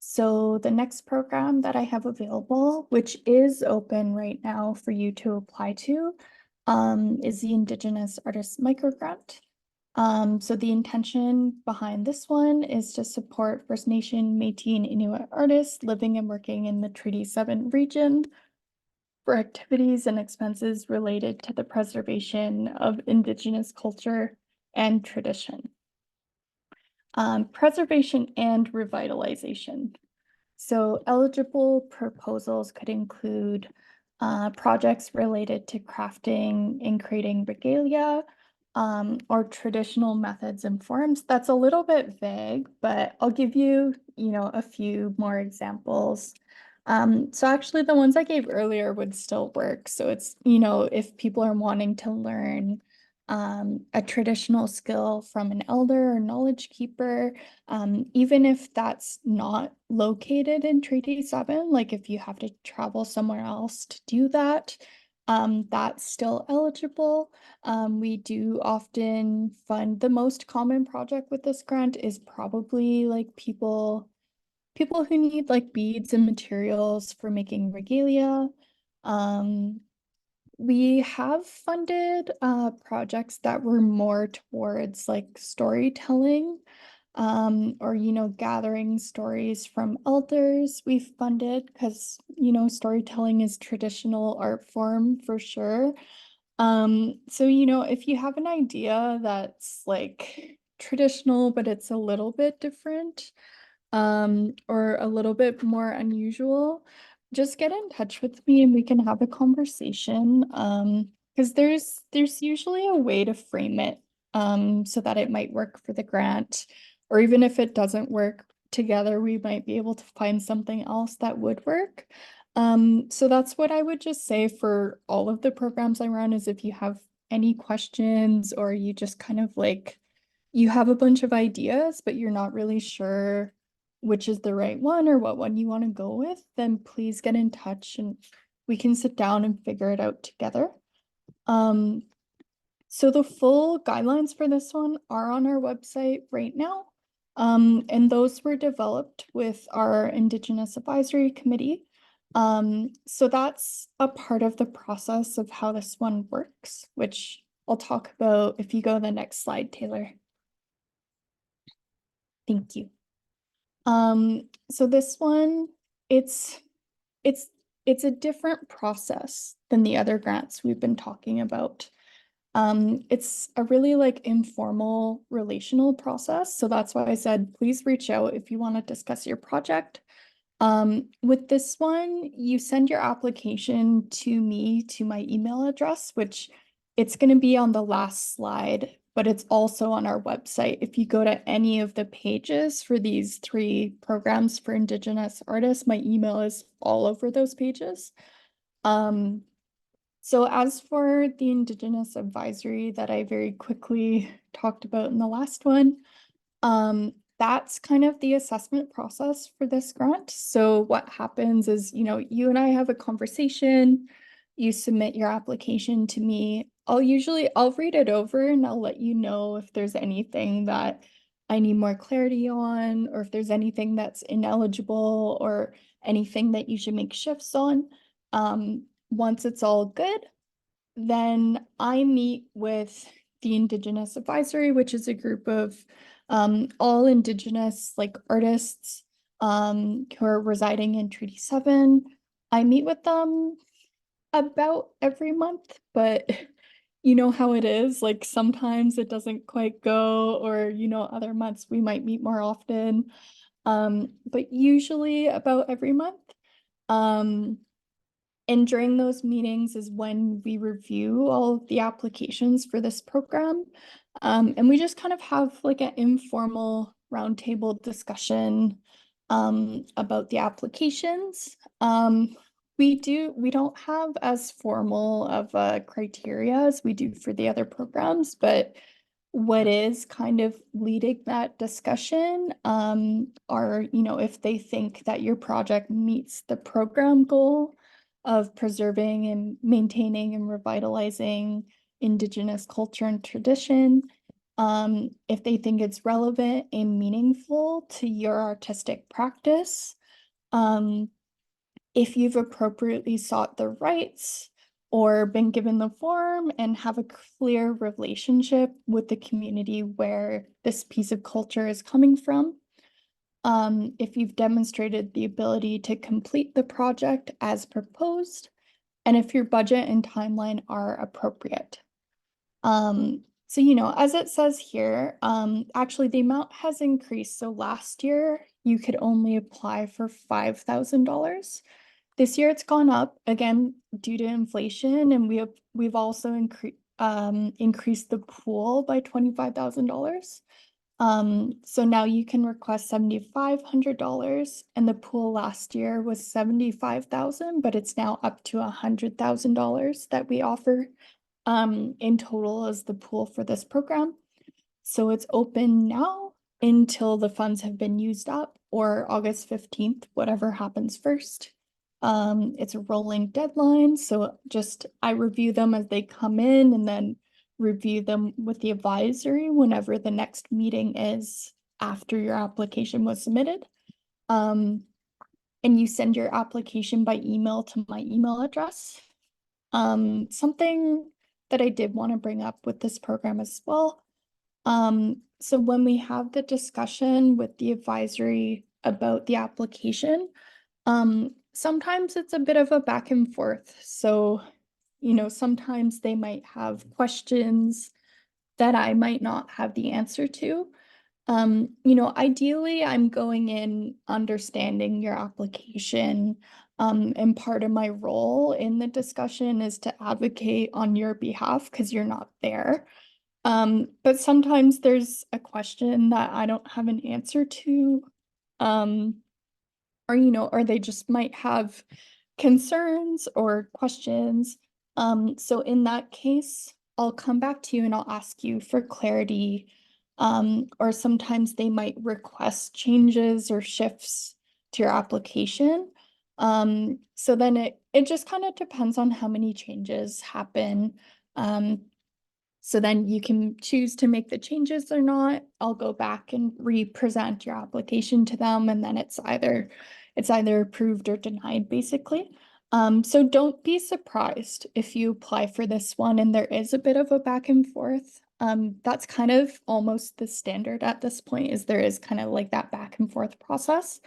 So the next program that I have available, which is open right now for you to apply to, is the Indigenous Artist Microgrant. So the intention behind this one is to support First Nation, Métis, and Inuit artists living and working in the Treaty 7 region for activities and expenses related to the preservation of Indigenous culture and tradition. Preservation and revitalization. So eligible proposals could include projects related to crafting and creating regalia, or traditional methods and forms. That's a little bit vague, but I'll give you, a few more examples. So actually the ones I gave earlier would still work. So it's, if people are wanting to learn a traditional skill from an elder or knowledge keeper, even if that's not located in Treaty 7, like if you have to travel somewhere else to do that, that's still eligible. We do often fund the most common project with this grant is probably like people who need like beads and materials for making regalia. We have funded projects that were more towards like storytelling, or gathering stories from elders. We've funded because storytelling is traditional art form for sure. So if you have an idea that's like traditional but it's a little bit different, or a little bit more unusual, just get in touch with me and we can have a conversation. Because there's usually a way to frame it, so that it might work for the grant, or even if it doesn't work together, we might be able to find something else that would work. So that's what I would just say for all of the programs I run is if you have any questions or you just kind of like you have a bunch of ideas, but you're not really sure which is the right one or what one you want to go with, then please get in touch and we can sit down and figure it out together. So the full guidelines for this one are on our website right now. And those were developed with our Indigenous Advisory Committee. So that's a part of the process of how this one works, which I'll talk about if you go to the next slide, Taylor. Thank you. So this one, it's a different process than the other grants we've been talking about. It's a really like informal relational process. So that's why I said, please reach out if you want to discuss your project. With this one, you send your application to me to my email address, which it's going to be on the last slide, but it's also on our website. If you go to any of the pages for these 3 programs for Indigenous artists, my email is all over those pages. So as for the Indigenous advisory that I very quickly talked about in the last one, that's kind of the assessment process for this grant. So what happens is, you and I have a conversation, you submit your application to me. I'll read it over and I'll let you know if there's anything that I need more clarity on, or if there's anything that's ineligible or anything that you should make shifts on. Once it's all good, then I meet with the Indigenous Advisory, which is a group of all Indigenous like artists who are residing in Treaty 7. I meet with them about every month, but you know how it is, like sometimes it doesn't quite go, or other months we might meet more often. But usually about every month. Um, and during those meetings is when we review all of the applications for this program. And we just kind of have like an informal roundtable discussion about the applications. We don't have as formal of a criteria as we do for the other programs, but what is kind of leading that discussion are, if they think that your project meets the program goal of preserving and maintaining and revitalizing Indigenous culture and tradition, if they think it's relevant and meaningful to your artistic practice, um, if you've appropriately sought the rights or been given the form and have a clear relationship with the community where this piece of culture is coming from. If you've demonstrated the ability to complete the project as proposed, and if your budget and timeline are appropriate. So, as it says here, actually the amount has increased. So last year you could only apply for $5,000. This year it's gone up again due to inflation, and we've also increased the pool by $25,000. So now you can request $7,500, and the pool last year was 75,000, but it's now up to $100,000 that we offer in total as the pool for this program. So it's open now until the funds have been used up, or August 15th, whatever happens first. It's a rolling deadline, so just I review them as they come in and then review them with the advisory whenever the next meeting is after your application was submitted. And you send your application by email to my email address. Something that I did want to bring up with this program as well. So when we have the discussion with the advisory about the application, sometimes it's a bit of a back and forth. So, sometimes they might have questions that I might not have the answer to. Ideally, I'm going in understanding your application. And part of my role in the discussion is to advocate on your behalf because you're not there. But sometimes there's a question that I don't have an answer to. Or they just might have concerns or questions. So in that case, I'll come back to you and I'll ask you for clarity. Or sometimes they might request changes or shifts to your application. So then it just kind of depends on how many changes happen. So then you can choose to make the changes or not. I'll go back and re-present your application to them, and then it's either approved or denied, basically. So don't be surprised if you apply for this one and there is a bit of a back and forth. That's kind of almost the standard at this point, is there is kind of like that back and forth process.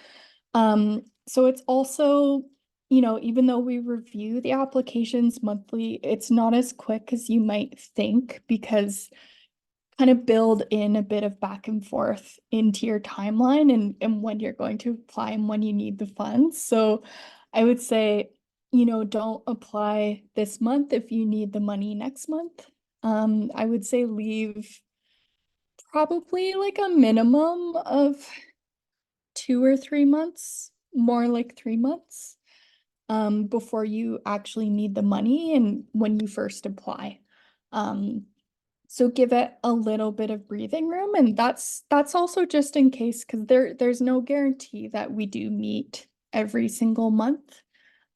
So it's also, even though we review the applications monthly, it's not as quick as you might think, because kind of build in a bit of back and forth into your timeline and when you're going to apply and when you need the funds. So I would say, don't apply this month if you need the money next month. I would say leave probably like a minimum of 2 or 3 months, more like 3 months, before you actually need the money and when you first apply. So give it a little bit of breathing room, and that's also just in case, because there's no guarantee that we do meet every single month.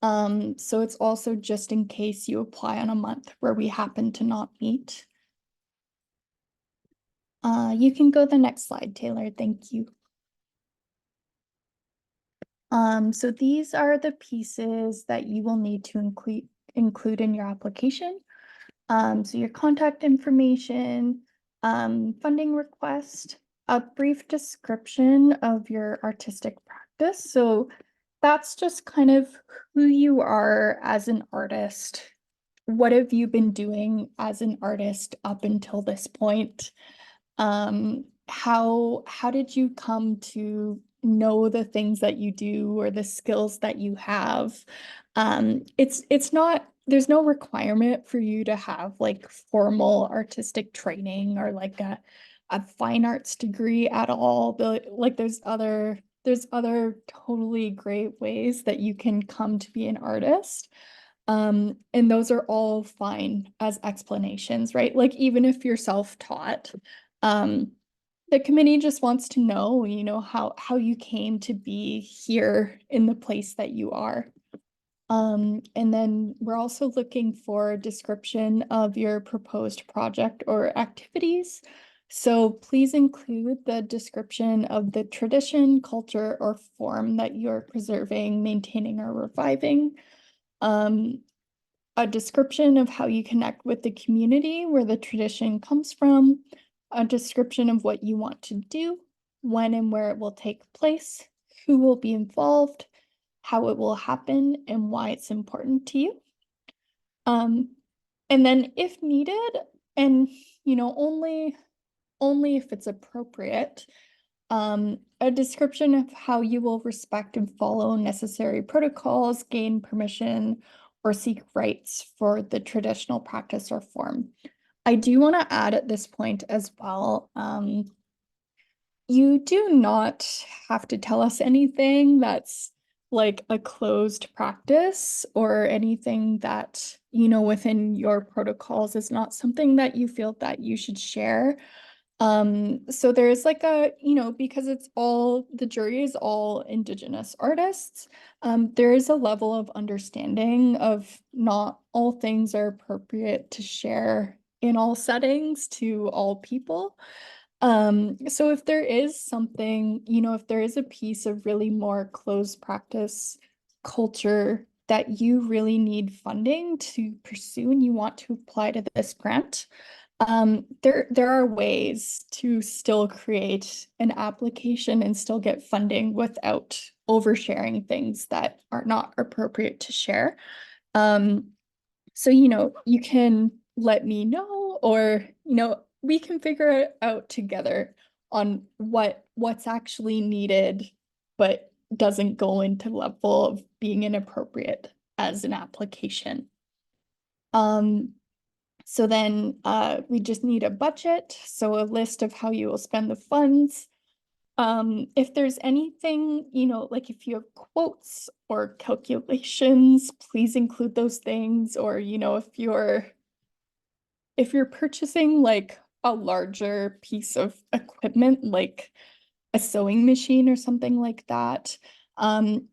So it's also just in case you apply on a month where we happen to not meet. You can go the next slide, Taylor. Thank you. So these are the pieces that you will need to include in your application. So your contact information, funding request, a brief description of your artistic practice. So that's just kind of who you are as an artist, what have you been doing as an artist up until this point? How did you come to know the things that you do or the skills that you have? It's not, there's no requirement for you to have like formal artistic training or like a fine arts degree at all. But like there's other totally great ways that you can come to be an artist. And those are all fine as explanations, right? Like even if you're self-taught, um, the committee just wants to know, how you came to be here in the place that you are. And then we're also looking for a description of your proposed project or activities. So please include the description of the tradition, culture, or form that you're preserving, maintaining, or reviving. A description of how you connect with the community where the tradition comes from, a description of what you want to do, when and where it will take place, who will be involved, how it will happen, and why it's important to you. And then if needed, and only if it's appropriate, a description of how you will respect and follow necessary protocols, gain permission, or seek rights for the traditional practice or form. I do want to add at this point as well, you do not have to tell us anything that's like a closed practice or anything that, within your protocols is not something that you feel that you should share. So there's like because the jury is all Indigenous artists, there is a level of understanding of not all things are appropriate to share in all settings to all people. So if there is something, if there is a piece of really more closed practice culture that you really need funding to pursue and you want to apply to this grant, there are ways to still create an application and still get funding without oversharing things that are not appropriate to share. So, you can let me know, or, we can figure it out together on what's actually needed, but doesn't go into level of being inappropriate as an application. So then we just need a budget, so a list of how you will spend the funds. If there's anything, like if you have quotes or calculations, please include those things. Or, if you're purchasing like a larger piece of equipment, like a sewing machine or something like that,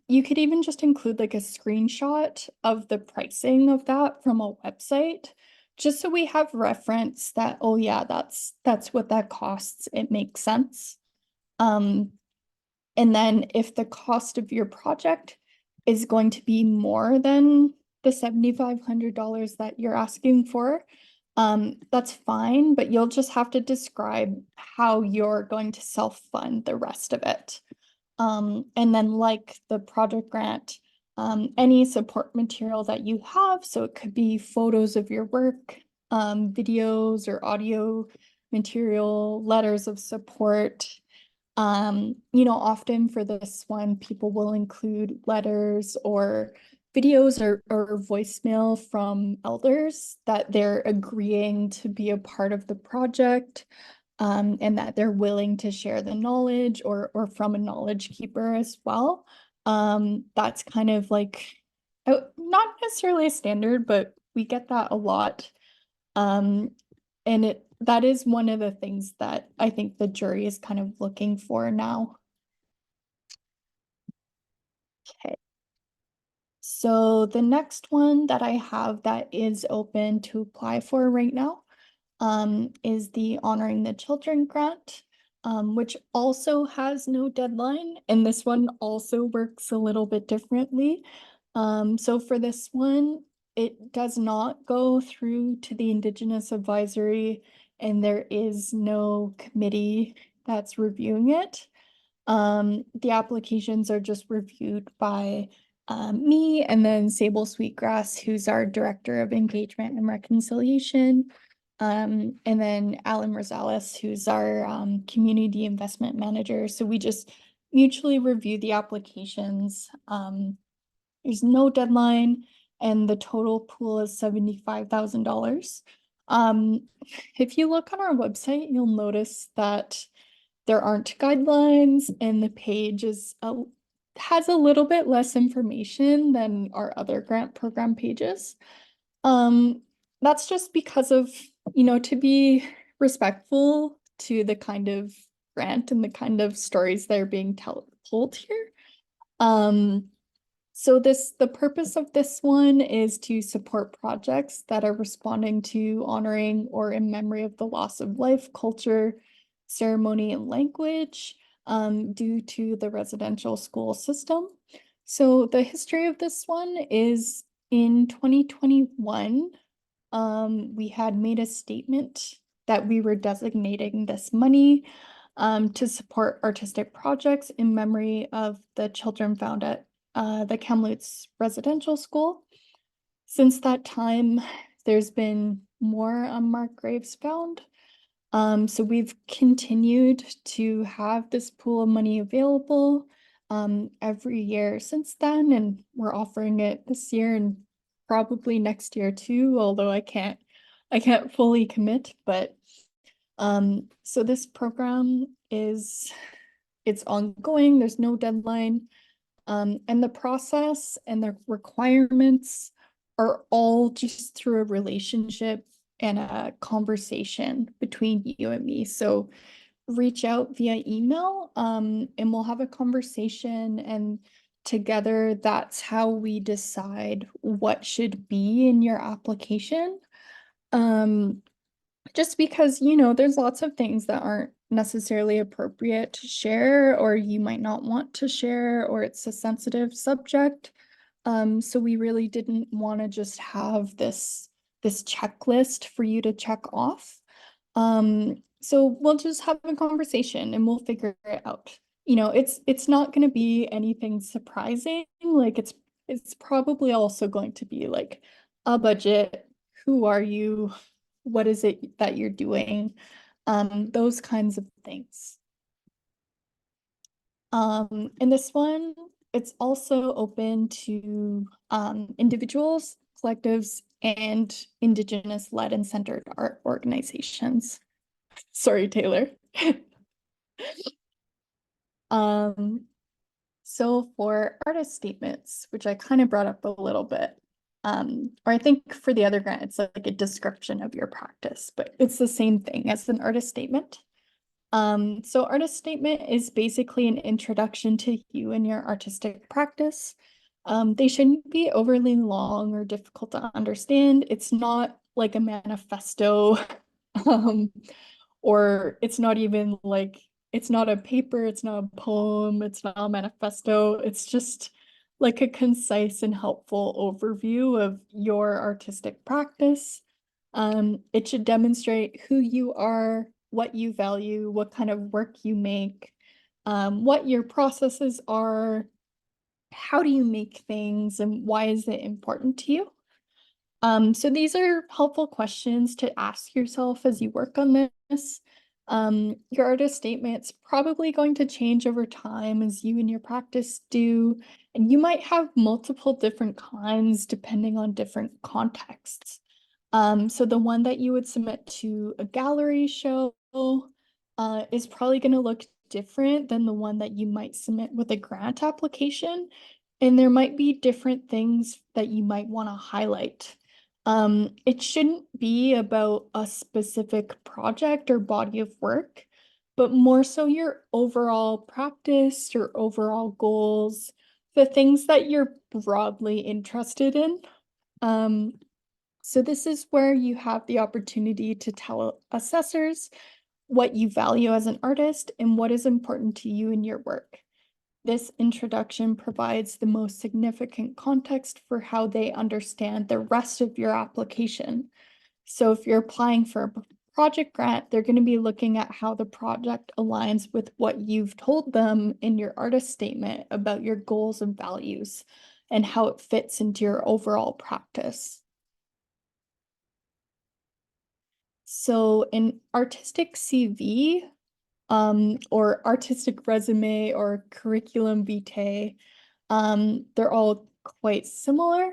you could even just include like a screenshot of the pricing of that from a website, just so we have reference that, oh yeah, that's what that costs. It makes sense. And then if the cost of your project is going to be more than the $7,500 that you're asking for, that's fine, but you'll just have to describe how you're going to self-fund the rest of it. And then like the project grant, any support material that you have, so it could be photos of your work, videos or audio material, letters of support. Often for this one, people will include letters or videos or voicemail from elders that they're agreeing to be a part of the project, and that they're willing to share the knowledge, or from a knowledge keeper as well. That's kind of like not necessarily a standard, but we get that a lot. And that is one of the things that I think the jury is kind of looking for now. Okay. So the next one that I have that is open to apply for right now is the Honoring the Children grant, which also has no deadline. And this one also works a little bit differently. So for this one, it does not go through to the Indigenous Advisory, and there is no committee that's reviewing it. The applications are just reviewed by me, and then Sable Sweetgrass, who's our Director of Engagement and Reconciliation. And then Alan Rosales, who's our Community Investment Manager. So we just mutually review the applications. There's no deadline, and the total pool is $75,000. If you look on our website, you'll notice that there aren't guidelines, and the page has a little bit less information than our other grant program pages. That's just because of, to be respectful to the kind of grant and the kind of stories that are being told here. So the purpose of this one is to support projects that are responding to honoring or in memory of the loss of life, culture, ceremony, and language due to the residential school system. So the history of this one is in 2021, we had made a statement that we were designating this money to support artistic projects in memory of the children found at the Kamloops Residential School. Since that time, there's been more unmarked graves found. So we've continued to have this pool of money available every year since then, and we're offering it this year and probably next year too, although I can't fully commit, but so this program it's ongoing, there's no deadline. And the process and the requirements are all just through a relationship and a conversation between you and me. So reach out via email, and we'll have a conversation, and together that's how we decide what should be in your application. Just because, there's lots of things that aren't necessarily appropriate to share, or you might not want to share, or it's a sensitive subject. So we really didn't want to just have this checklist for you to check off. So we'll just have a conversation and we'll figure it out. It's not going to be anything surprising. Like it's probably also going to be like a budget. Who are you? What is it that you're doing? Those kinds of things. And this one, it's also open to individuals, collectives, and Indigenous-led and centered art organizations. Sorry, Taylor. So for artist statements, which I kind of brought up a little bit, or I think for the other grant, it's like a description of your practice, but it's the same thing as an artist statement. So artist statement is basically an introduction to you and your artistic practice. They shouldn't be overly long or difficult to understand. It's not like a manifesto, or it's not even like, it's not a paper, it's not a poem, it's not a manifesto. It's just like a concise and helpful overview of your artistic practice. It should demonstrate who you are, what you value, what kind of work you make, what your processes are, how do you make things, and why is it important to you? So these are helpful questions to ask yourself as you work on this. Your artist statement's probably going to change over time as you and your practice do, and you might have multiple different kinds depending on different contexts. So the one that you would submit to a gallery show is probably going to look different than the one that you might submit with a grant application. And there might be different things that you might want to highlight. It shouldn't be about a specific project or body of work, but more so your overall practice, your overall goals, the things that you're broadly interested in. So this is where you have the opportunity to tell assessors what you value as an artist and what is important to you in your work. This introduction provides the most significant context for how they understand the rest of your application. So if you're applying for a project grant, they're going to be looking at how the project aligns with what you've told them in your artist statement about your goals and values. and how it fits into your overall practice. So an artistic CV, or artistic resume or curriculum vitae, they're all quite similar,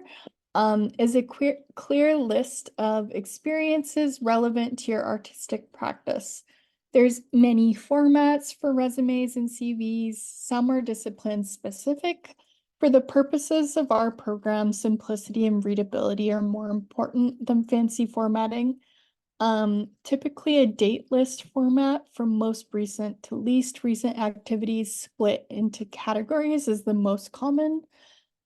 is a clear list of experiences relevant to your artistic practice. There's many formats for resumes and CVs. Some are discipline specific. For the purposes of our program, simplicity and readability are more important than fancy formatting. Typically a date list format from most recent to least recent activities split into categories is the most common.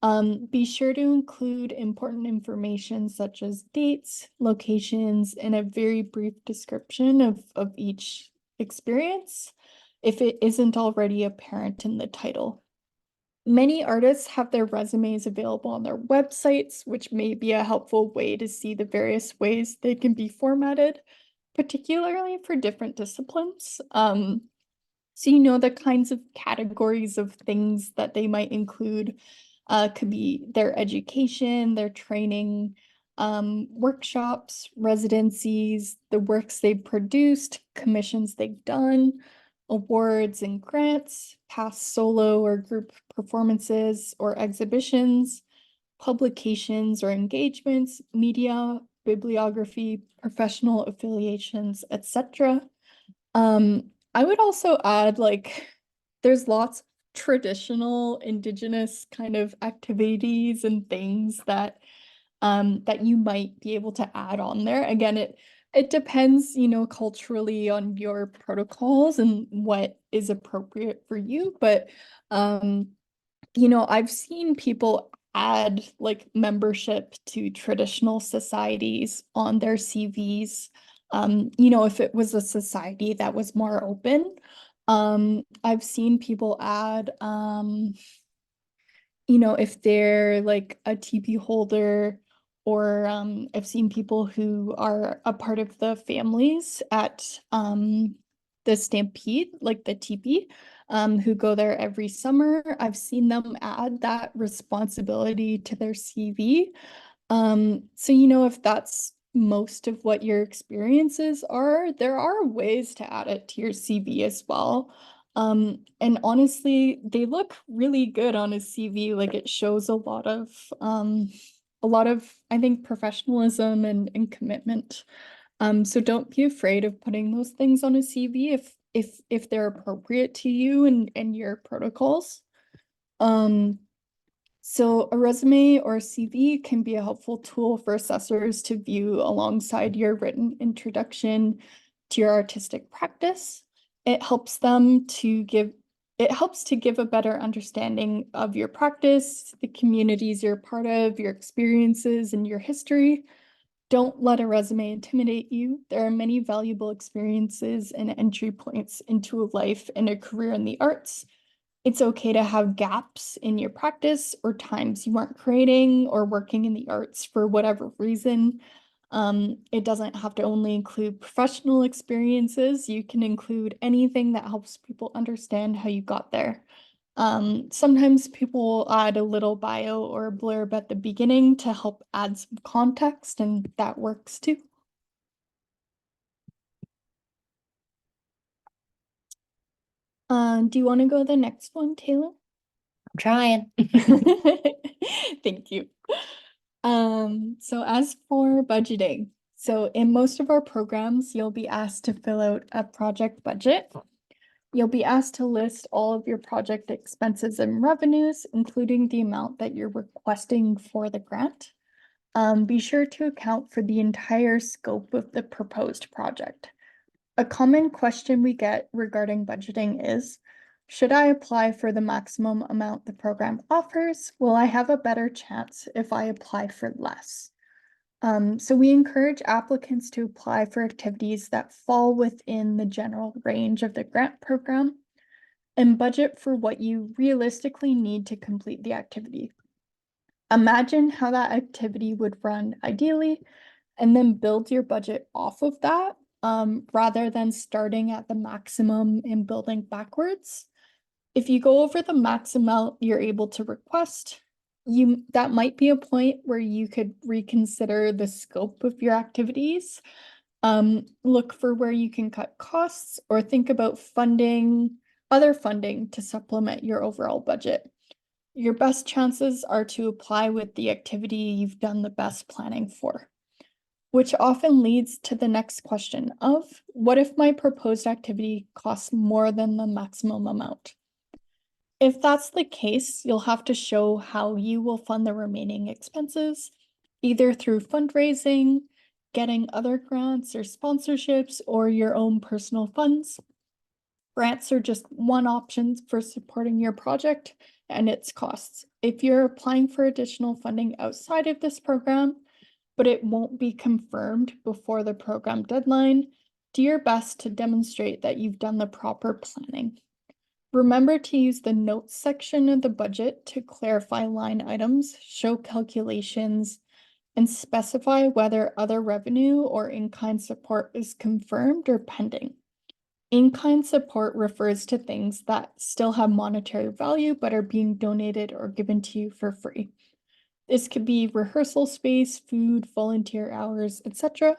Be sure to include important information such as dates, locations, and a very brief description of each experience if it isn't already apparent in the title. Many artists have their resumes available on their websites, which may be a helpful way to see the various ways they can be formatted, particularly for different disciplines. So you know the kinds of categories of things that they might include could be their education, their training, workshops, residencies, the works they've produced, commissions they've done, awards and grants, past solo or group performances or exhibitions, publications or engagements, media, bibliography, professional affiliations, etc. I would also add, like, there's lots of traditional Indigenous kind of activities and things that that you might be able to add on there. Again, it depends, you know, culturally on your protocols and what is appropriate for you. But you know, I've seen people add like membership to traditional societies on their CVs. You know, if it was a society that was more open. I've seen people add, you know, if they're like a TP holder, or I've seen people who are a part of the families at the Stampede, like the TP, who go there every summer. I've seen them add that responsibility to their CV. So you know, if that's most of what your experiences are, there are ways to add it to your CV as well. And honestly, they look really good on a CV. Like, it shows a lot of, I think, professionalism and commitment. So don't be afraid of putting those things on a CV if they're appropriate to you and your protocols. So a resume or CV can be a helpful tool for assessors to view alongside your written introduction to your artistic practice. It helps to give a better understanding of your practice, the communities you're part of, your experiences, and your history. Don't let a resume intimidate you. There are many valuable experiences and entry points into a life and a career in the arts. It's okay to have gaps in your practice or times you aren't creating or working in the arts for whatever reason. It doesn't have to only include professional experiences. You can include anything that helps people understand how you got there. Sometimes people will add a little bio or a blurb at the beginning to help add some context, and that works too. Do you want to go to the next one, Taylor? I'm trying. Thank you. So as for budgeting, so in most of our programs, you'll be asked to fill out a project budget. You'll be asked to list all of your project expenses and revenues, including the amount that you're requesting for the grant. Be sure to account for the entire scope of the proposed project. A common question we get regarding budgeting is, should I apply for the maximum amount the program offers? Will I have a better chance if I apply for less? So we encourage applicants to apply for activities that fall within the general range of the grant program and budget for what you realistically need to complete the activity. Imagine how that activity would run ideally, and then build your budget off of that, rather than starting at the maximum and building backwards. If you go over the max amount you're able to request, that might be a point where you could reconsider the scope of your activities. Look for where you can cut costs or think about other funding to supplement your overall budget. Your best chances are to apply with the activity you've done the best planning for, which often leads to the next question of, what if my proposed activity costs more than the maximum amount? If that's the case, you'll have to show how you will fund the remaining expenses, either through fundraising, getting other grants or sponsorships, or your own personal funds. Grants are just one option for supporting your project and its costs. If you're applying for additional funding outside of this program, but it won't be confirmed before the program deadline, do your best to demonstrate that you've done the proper planning. Remember to use the notes section of the budget to clarify line items, show calculations, and specify whether other revenue or in-kind support is confirmed or pending. In-kind support refers to things that still have monetary value but are being donated or given to you for free. This could be rehearsal space, food, volunteer hours, etc.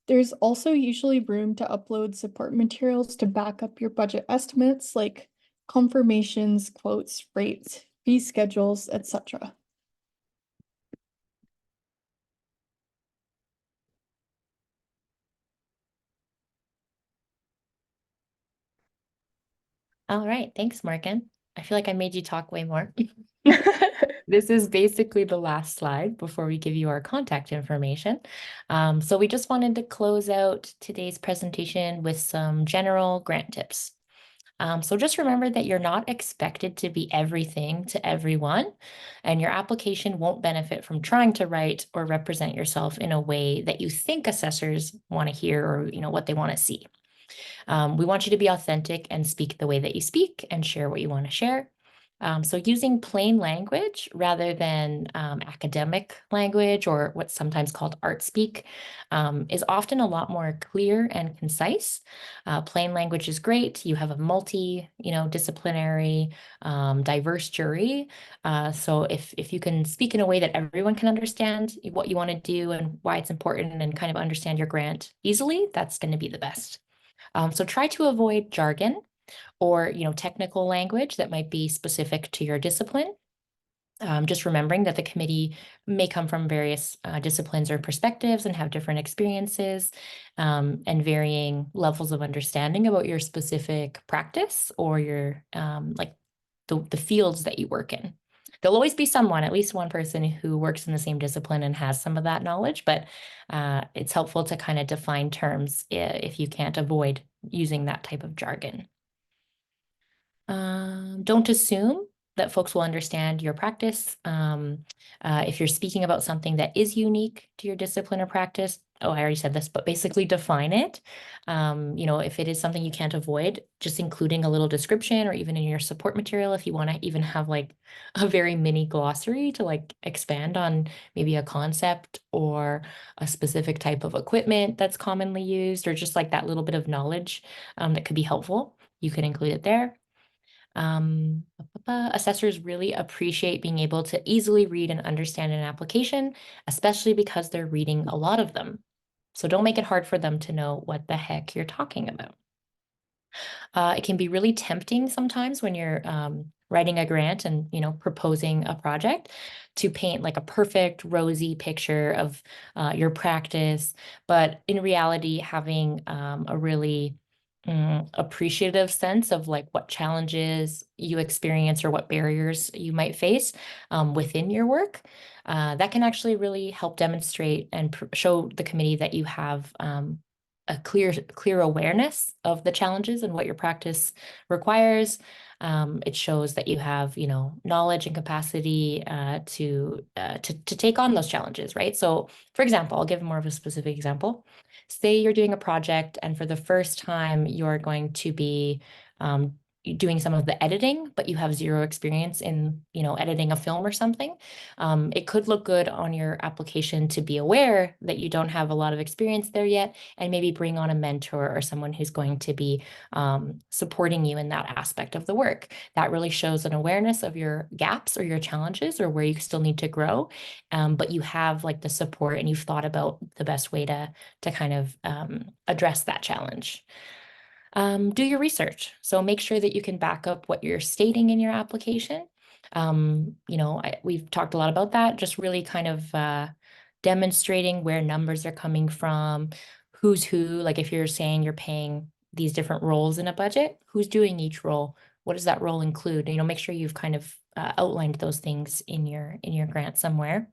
There's also usually room to upload support materials to back up your budget estimates, like confirmations, quotes, rates, fee schedules, etc. All right, thanks, Morgan. I feel like I made you talk way more. This is basically the last slide before we give you our contact information. So we just wanted to close out today's presentation with some general grant tips. So just remember that you're not expected to be everything to everyone, and your application won't benefit from trying to write or represent yourself in a way that you think assessors want to hear or what they want to see. We want you to be authentic and speak the way that you speak and share what you want to share. So using plain language rather than academic language, or what's sometimes called art speak, is often a lot more clear and concise. Plain language is great. You have a disciplinary, diverse jury. So if you can speak in a way that everyone can understand what you want to do and why it's important and kind of understand your grant easily, that's going to be the best. So try to avoid jargon or technical language that might be specific to your discipline. Just remembering that the committee may come from various disciplines or perspectives and have different experiences and varying levels of understanding about your specific practice or your the fields that you work in. There'll always be someone, at least one person, who works in the same discipline and has some of that knowledge, but it's helpful to kind of define terms if you can't avoid using that type of jargon. Don't assume that folks will understand your practice. If you're speaking about something that is unique to your discipline or practice, I already said this, but basically define it. If it is something you can't avoid, just including a little description or even in your support material, if you want to even have like a very mini glossary to like expand on maybe a concept or a specific type of equipment that's commonly used, or just like that little bit of knowledge that could be helpful, you can include it there. Assessors really appreciate being able to easily read and understand an application, especially because they're reading a lot of them. So don't make it hard for them to know what the heck you're talking about. It can be really tempting sometimes when you're writing a grant and proposing a project to paint like a perfect rosy picture of your practice, but in reality, having a really appreciative sense of like what challenges you experience or what barriers you might face within your work. That can actually really help demonstrate and show the committee that you have a clear awareness of the challenges and what your practice requires. It shows that you have, knowledge and capacity to take on those challenges, right? So, for example, I'll give more of a specific example. Say you're doing a project, and for the first time, you're going to be, doing some of the editing, but you have zero experience in, editing a film or something, it could look good on your application to be aware that you don't have a lot of experience there yet, and maybe bring on a mentor or someone who's going to be supporting you in that aspect of the work. That really shows an awareness of your gaps or your challenges or where you still need to grow, but you have like the support and you've thought about the best way to kind of address that challenge. Do your research. So make sure that you can back up what you're stating in your application. We've talked a lot about that, just really kind of demonstrating where numbers are coming from, who's who. Like if you're saying you're paying these different roles in a budget, who's doing each role? What does that role include? Make sure you've kind of outlined those things in your grant somewhere.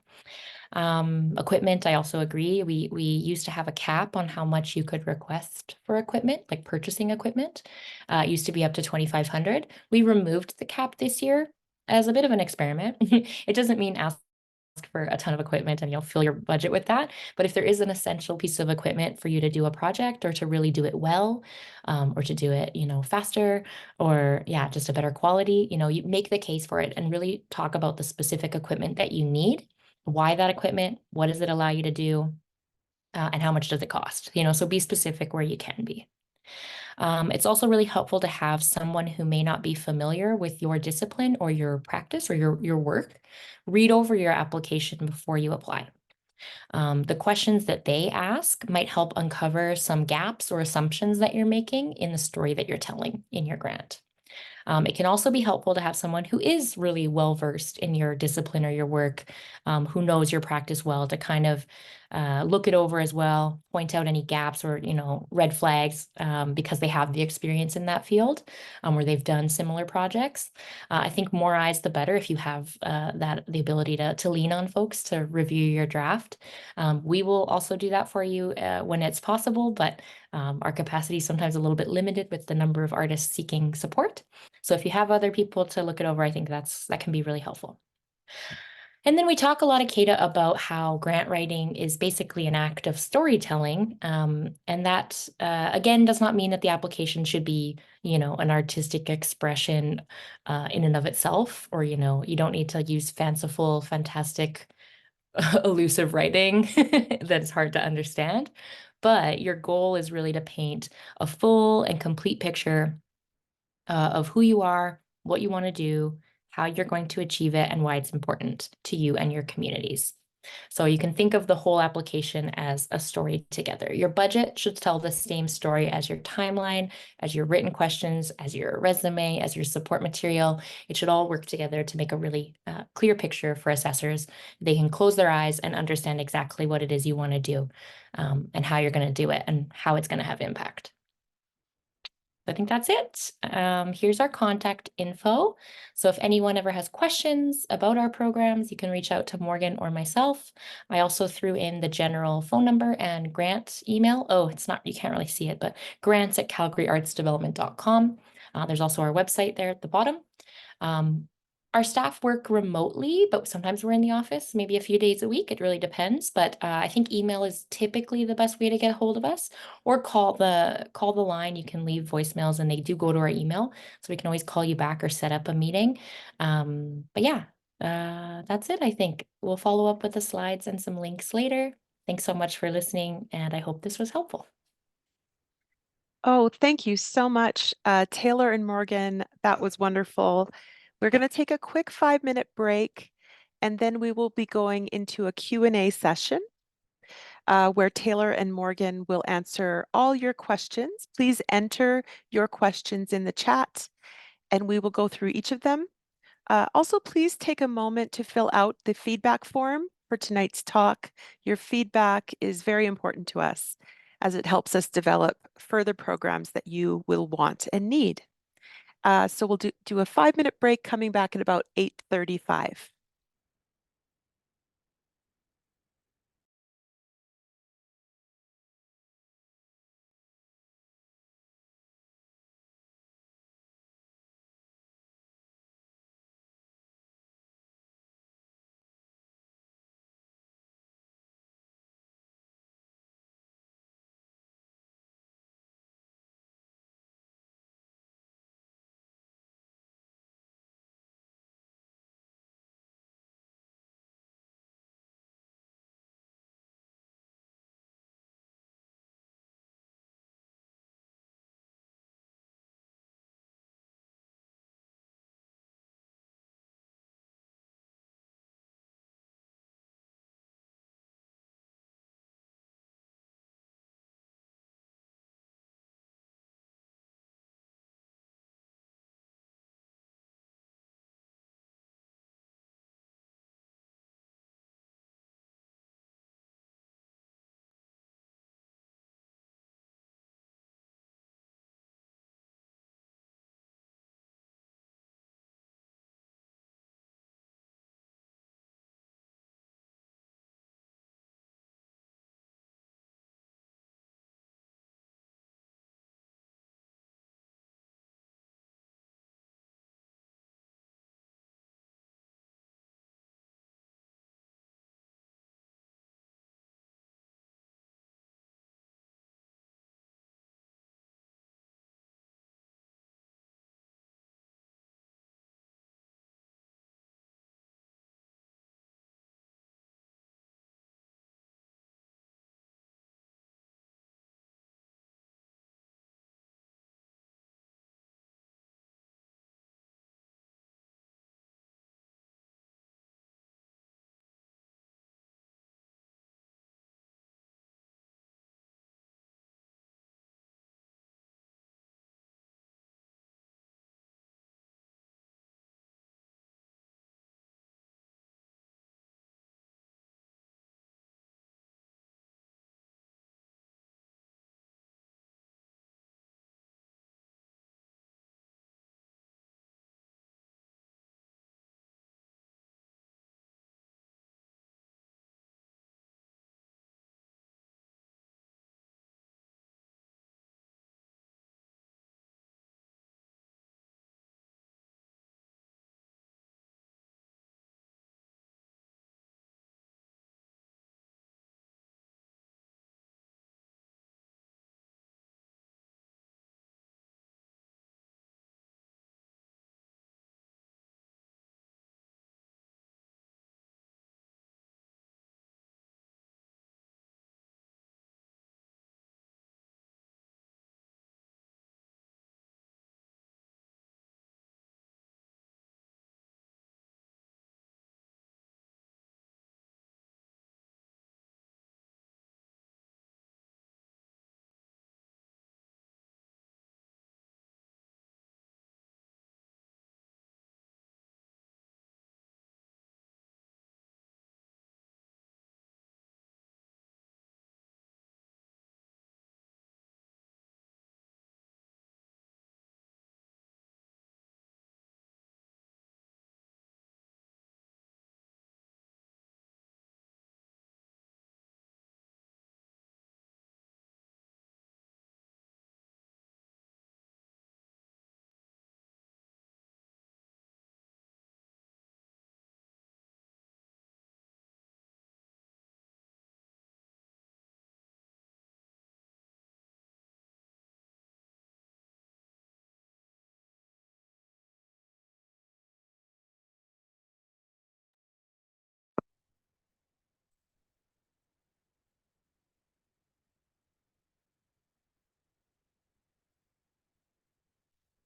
Equipment, I also agree. We used to have a cap on how much you could request for equipment, like purchasing equipment. It used to be up to 2,500. We removed the cap this year as a bit of an experiment. It doesn't mean ask for a ton of equipment and you'll fill your budget with that. But if there is an essential piece of equipment for you to do a project or to really do it well, or to do it, faster, or yeah, just a better quality, you make the case for it and really talk about the specific equipment that you need, why that equipment, what does it allow you to do, and how much does it cost? So be specific where you can be. It's also really helpful to have someone who may not be familiar with your discipline or your practice or your work read over your application before you apply. The questions that they ask might help uncover some gaps or assumptions that you're making in the story that you're telling in your grant. It can also be helpful to have someone who is really well-versed in your discipline or your work, who knows your practice well, to kind of look it over as well, point out any gaps or, red flags, because they have the experience in that field, where they've done similar projects. I think more eyes, the better if you have the ability to lean on folks to review your draft. We will also do that for you when it's possible, but our capacity is sometimes a little bit limited with the number of artists seeking support. So if you have other people to look it over, I think that can be really helpful. And then we talk a lot at CADA about how grant writing is basically an act of storytelling. And that, again, does not mean that the application should be, an artistic expression in and of itself, or, you don't need to use fanciful, fantastic, elusive writing that's hard to understand. But your goal is really to paint a full and complete picture of who you are, what you want to do, how you're going to achieve it, and why it's important to you and your communities. So you can think of the whole application as a story together. Your budget should tell the same story as your timeline, as your written questions, as your resume, as your support material. It should all work together to make a really clear picture for assessors. They can close their eyes and understand exactly what it is you want to do, and how you're going to do it and how it's going to have impact. I think that's it. Here's our contact info. So if anyone ever has questions about our programs, you can reach out to Morgan or myself. I also threw in the general phone number and grant email. Oh, it's not, you can't really see it, but grants@calgaryartsdevelopment.com. There's also our website there at the bottom. Our staff work remotely, but sometimes we're in the office, maybe a few days a week. It really depends. But I think email is typically the best way to get a hold of us, or call the line. You can leave voicemails and they do go to our email. So we can always call you back or set up a meeting. But yeah, that's it. I think we'll follow up with the slides and some links later. Thanks so much for listening, and I hope this was helpful. Oh, thank you so much, Taylor and Morgan. That was wonderful. We're going to take a quick 5-minute break, and then we will be going into a Q&A session where Taylor and Morgan will answer all your questions. Please enter your questions in the chat, and we will go through each of them. Also, please take a moment to fill out the feedback form for tonight's talk. Your feedback is very important to us, as it helps us develop further programs that you will want and need. So we'll do a 5-minute break, coming back at about 8:35.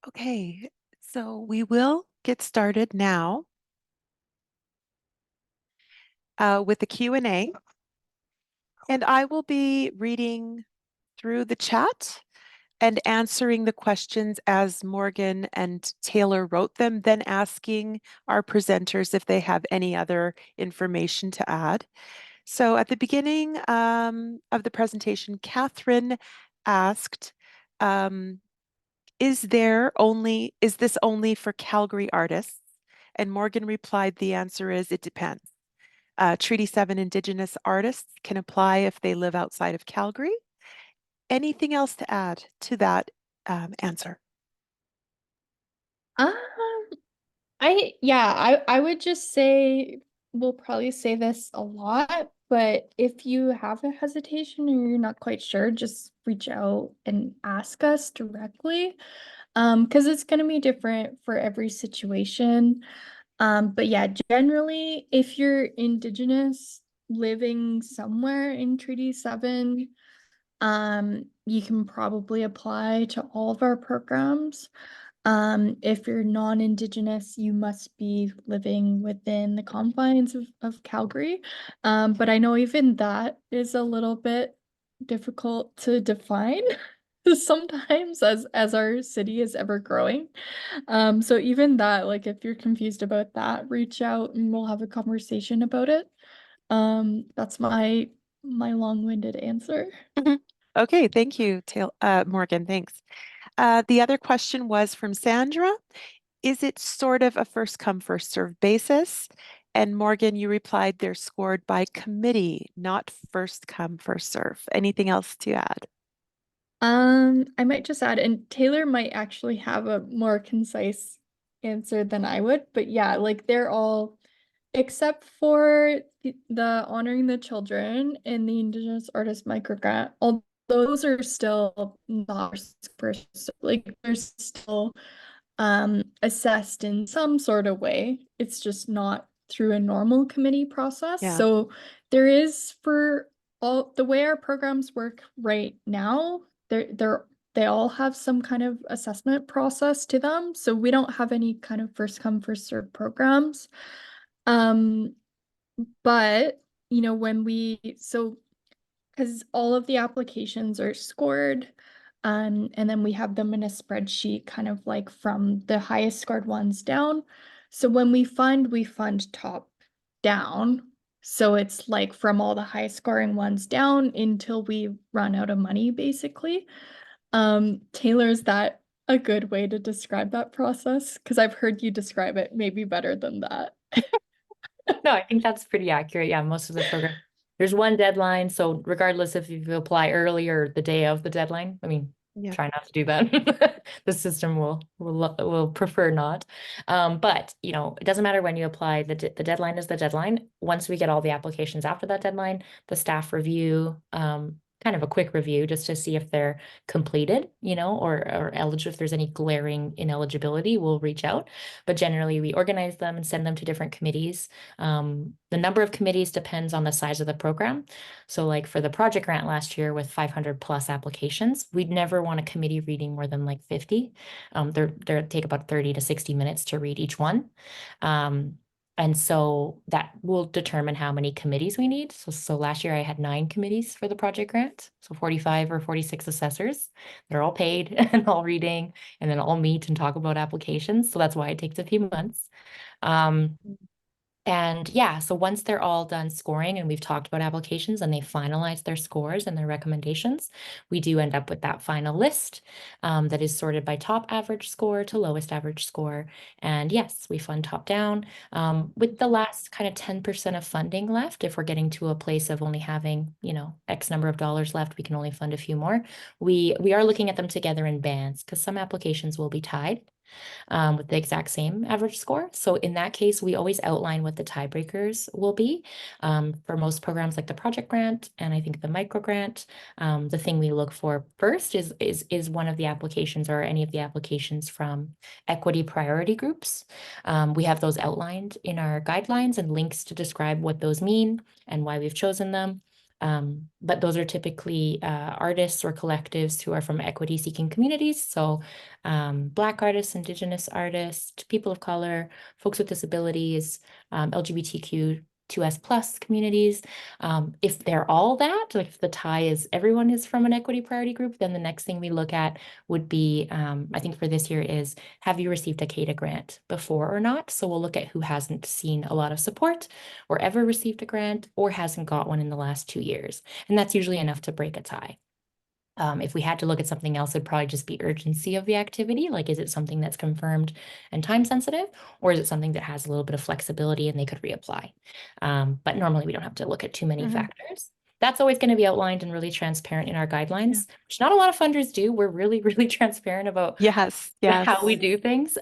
Okay, so we will get started now with the Q&A. And I will be reading through the chat and answering the questions as Morgan and Taylor wrote them, then asking our presenters if they have any other information to add. So at the beginning of the presentation, Catherine asked, is this only for Calgary artists? And Morgan replied, the answer is, it depends. Treaty 7 Indigenous artists can apply if they live outside of Calgary. Anything else to add to that answer? Um, I would just say we'll probably say this a lot, but if you have a hesitation or you're not quite sure, just reach out and ask us directly. Because it's gonna be different for every situation. But yeah, generally, if you're Indigenous living somewhere in Treaty 7, you can probably apply to all of our programs. If you're non-Indigenous, you must be living within the confines of Calgary. But I know even that is a little bit difficult to define sometimes as our city is ever growing. So even that, like if you're confused about that, reach out and we'll have a conversation about it. That's my long-winded answer. Okay, thank you, Morgan, thanks. The other question was from Sandra. Is it sort of a first come, first served basis? And Morgan, you replied they're scored by committee, not first come, first serve. Anything else to add? I might just add, and Taylor might actually have a more concise answer than I would, but yeah, like they're all, except for the honoring the children and the Indigenous Artist Microgrant, all those are still not first, like they're still assessed in some sort of way. It's just not through a normal committee process. Yeah. So there is, for all the way our programs work right now, they all have some kind of assessment process to them. So we don't have any kind of first come, first serve programs. But when because all of the applications are scored, and then we have them in a spreadsheet kind of like from the highest scored ones down. So when we fund top down. So it's like from all the high scoring ones down until we run out of money, basically. Taylor, is that a good way to describe that process? Because I've heard you describe it maybe better than that. No, I think that's pretty accurate. Yeah, most of the program, there's one deadline. So regardless if you apply early or the day of the deadline, I mean, Yeah. try not to do that. The system will prefer not. But it doesn't matter when you apply. The deadline is the deadline. Once we get all the applications after that deadline, the staff review, kind of a quick review just to see if they're completed, or eligible. If there's any glaring ineligibility, we'll reach out. But generally, we organize them and send them to different committees. The number of committees depends on the size of the program. So like for the project grant last year with 500 plus applications, we'd never want a committee reading more than like 50. They take about 30 to 60 minutes to read each one. And so that will determine how many committees we need. So last year I had 9 committees for the project grant. So 45 or 46 assessors. They're all paid and all reading and then all meet and talk about applications. So that's why it takes a few months. And yeah, so once they're all done scoring and we've talked about applications and they finalize their scores and their recommendations, we do end up with that final list that is sorted by top average score to lowest average score. And yes, we fund top down with the last kind of 10% of funding left. If we're getting to a place of only having, X number of dollars left, we can only fund a few more. We are looking at them together in bands because some applications will be tied with the exact same average score. So in that case, we always outline what the tiebreakers will be for most programs like the project grant and I think the micro grant. The thing we look for first is one of the applications or any of the applications from equity priority groups. We have those outlined in our guidelines and links to describe what those mean and why we've chosen them. But those are typically artists or collectives who are from equity-seeking communities. So Black artists, Indigenous artists, people of color, folks with disabilities, LGBTQ2S plus communities. If they're all that, like if the tie is everyone is from an equity priority group, then the next thing we look at would be, I think for this year is, have you received a CADA grant before or not? So we'll look at who hasn't seen a lot of support or ever received a grant or hasn't got one in the last 2 years. And that's usually enough to break a tie. If we had to look at something else, it'd probably just be urgency of the activity. Like, is it something that's confirmed and time sensitive, or is it something that has a little bit of flexibility and they could reapply? But normally we don't have to look at too many factors. That's always going to be outlined and really transparent in our guidelines, which not a lot of funders do. We're really, really transparent about Yes, how we yes. do things.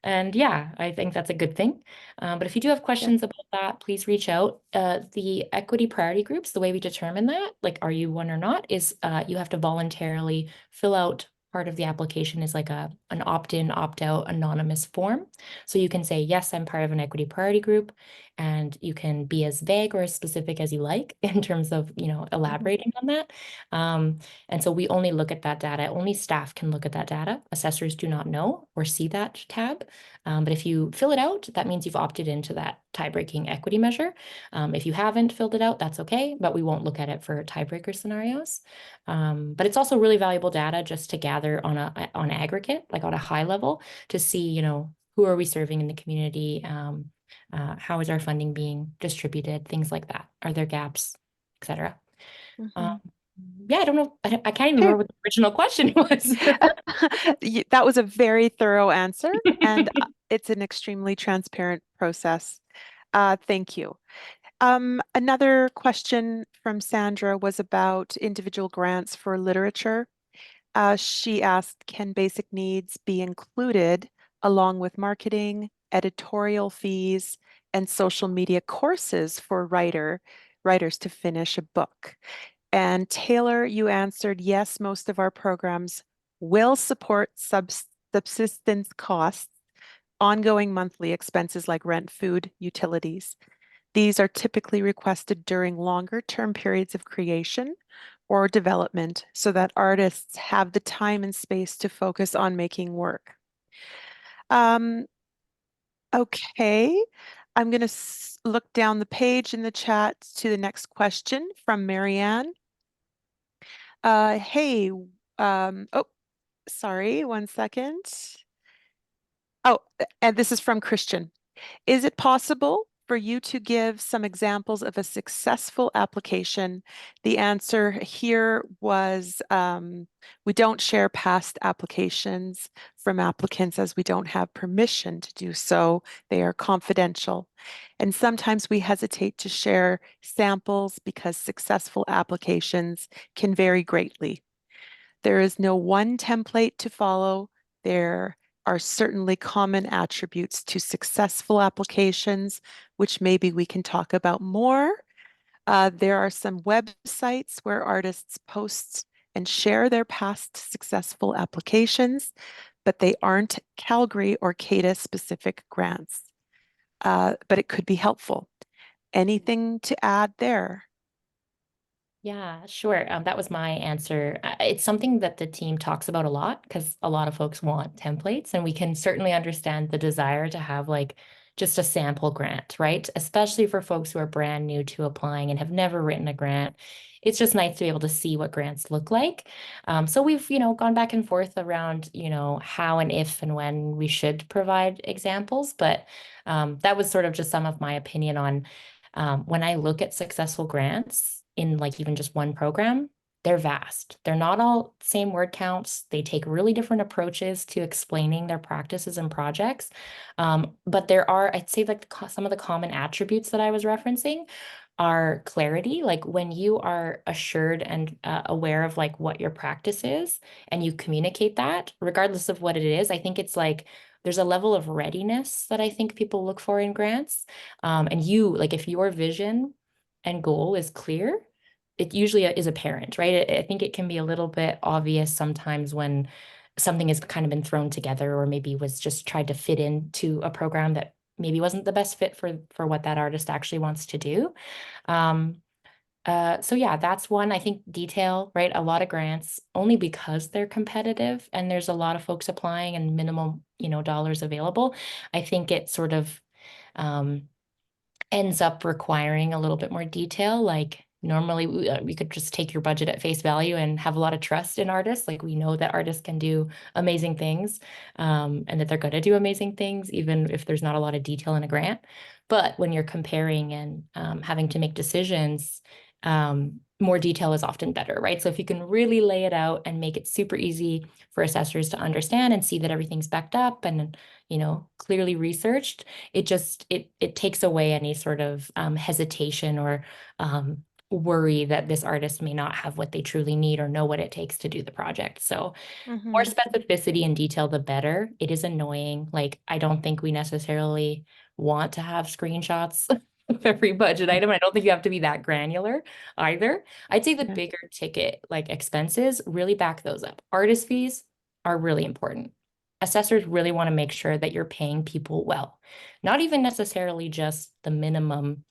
And yeah, I think that's a good thing. But if you do have questions about that, please reach out. The equity priority groups, the way we determine that, like, are you one or not, is you have to voluntarily fill out. Part of the application is like an opt-in, opt-out anonymous form. So you can say, yes, I'm part of an equity priority group, and you can be as vague or as specific as you like in terms of, elaborating on that. And so we only look at that data. Only staff can look at that data. Assessors do not know or see that tab. But if you fill it out, that means you've opted into that tie-breaking equity measure. If you haven't filled it out, that's okay, but we won't look at it for tiebreaker scenarios. But it's also really valuable data just to gather on aggregate, like on a high level, to see, who are we serving in the community? How is our funding being distributed? Things like that. Are there gaps, et cetera? Yeah, I don't know. I can't even remember what the original question was. That was a very thorough answer, and it's an extremely transparent process. Thank you. Another question from Sandra was about individual grants for literature. She asked, can basic needs be included along with marketing, editorial fees, and social media courses for writers to finish a book? And Taylor, you answered yes, most of our programs will support subsistence costs, ongoing monthly expenses like rent, food, utilities. These are typically requested during longer term periods of creation or development so that artists have the time and space to focus on making work. Okay, I'm going to look down the page in the chat to the next question from Marianne. Hey, oh, sorry, one second. Oh, and this is from Christian. Is it possible for you to give some examples of a successful application? The answer here was we don't share past applications from applicants as we don't have permission to do so. They are confidential. And sometimes we hesitate to share samples because successful applications can vary greatly. There is no one template to follow. There are certainly common attributes to successful applications, which maybe we can talk about more. There are some websites where artists post and share their past successful applications, but they aren't Calgary or CADA specific grants. But it could be helpful. Anything to add there? Yeah, sure. That was my answer. It's something that the team talks about a lot because a lot of folks want templates, and we can certainly understand the desire to have like just a sample grant, right? Especially for folks who are brand new to applying and have never written a grant. It's just nice to be able to see what grants look like. So we've, gone back and forth around, how and if and when we should provide examples, but that was sort of just some of my opinion on when I look at successful grants in like even just one program, they're vast. They're not all same word counts. They take really different approaches to explaining their practices and projects. But there are, I'd say, like some of the common attributes that I was referencing are clarity. Like when you are assured and aware of like what your practice is and you communicate that, regardless of what it is, I think it's like there's a level of readiness that I think people look for in grants. And like if your vision and goal is clear, it usually is apparent, right? I think it can be a little bit obvious sometimes when something has kind of been thrown together or maybe was just tried to fit into a program that maybe wasn't the best fit for what that artist actually wants to do. So yeah, that's one. I think detail, right? A lot of grants only because they're competitive and there's a lot of folks applying and minimal, dollars available. I think it sort of um, ends up requiring a little bit more detail. Like normally we could just take your budget at face value and have a lot of trust in artists. Like we know that artists can do amazing things, and that they're going to do amazing things, even if there's not a lot of detail in a grant. But when you're comparing and having to make decisions, more detail is often better, right? So if you can really lay it out and make it super easy for assessors to understand and see that everything's backed up and, clearly researched, it takes away any sort of hesitation or worry that this artist may not have what they truly need or know what it takes to do the project. So more specificity and detail, the better. It is annoying. Like, I don't think we necessarily want to have screenshots of every budget item. I don't think you have to be that granular either. I'd say the Yeah. bigger ticket, like expenses, really back those up. Artist fees are really important. Assessors really want to make sure that you're paying people well, not even necessarily just the minimum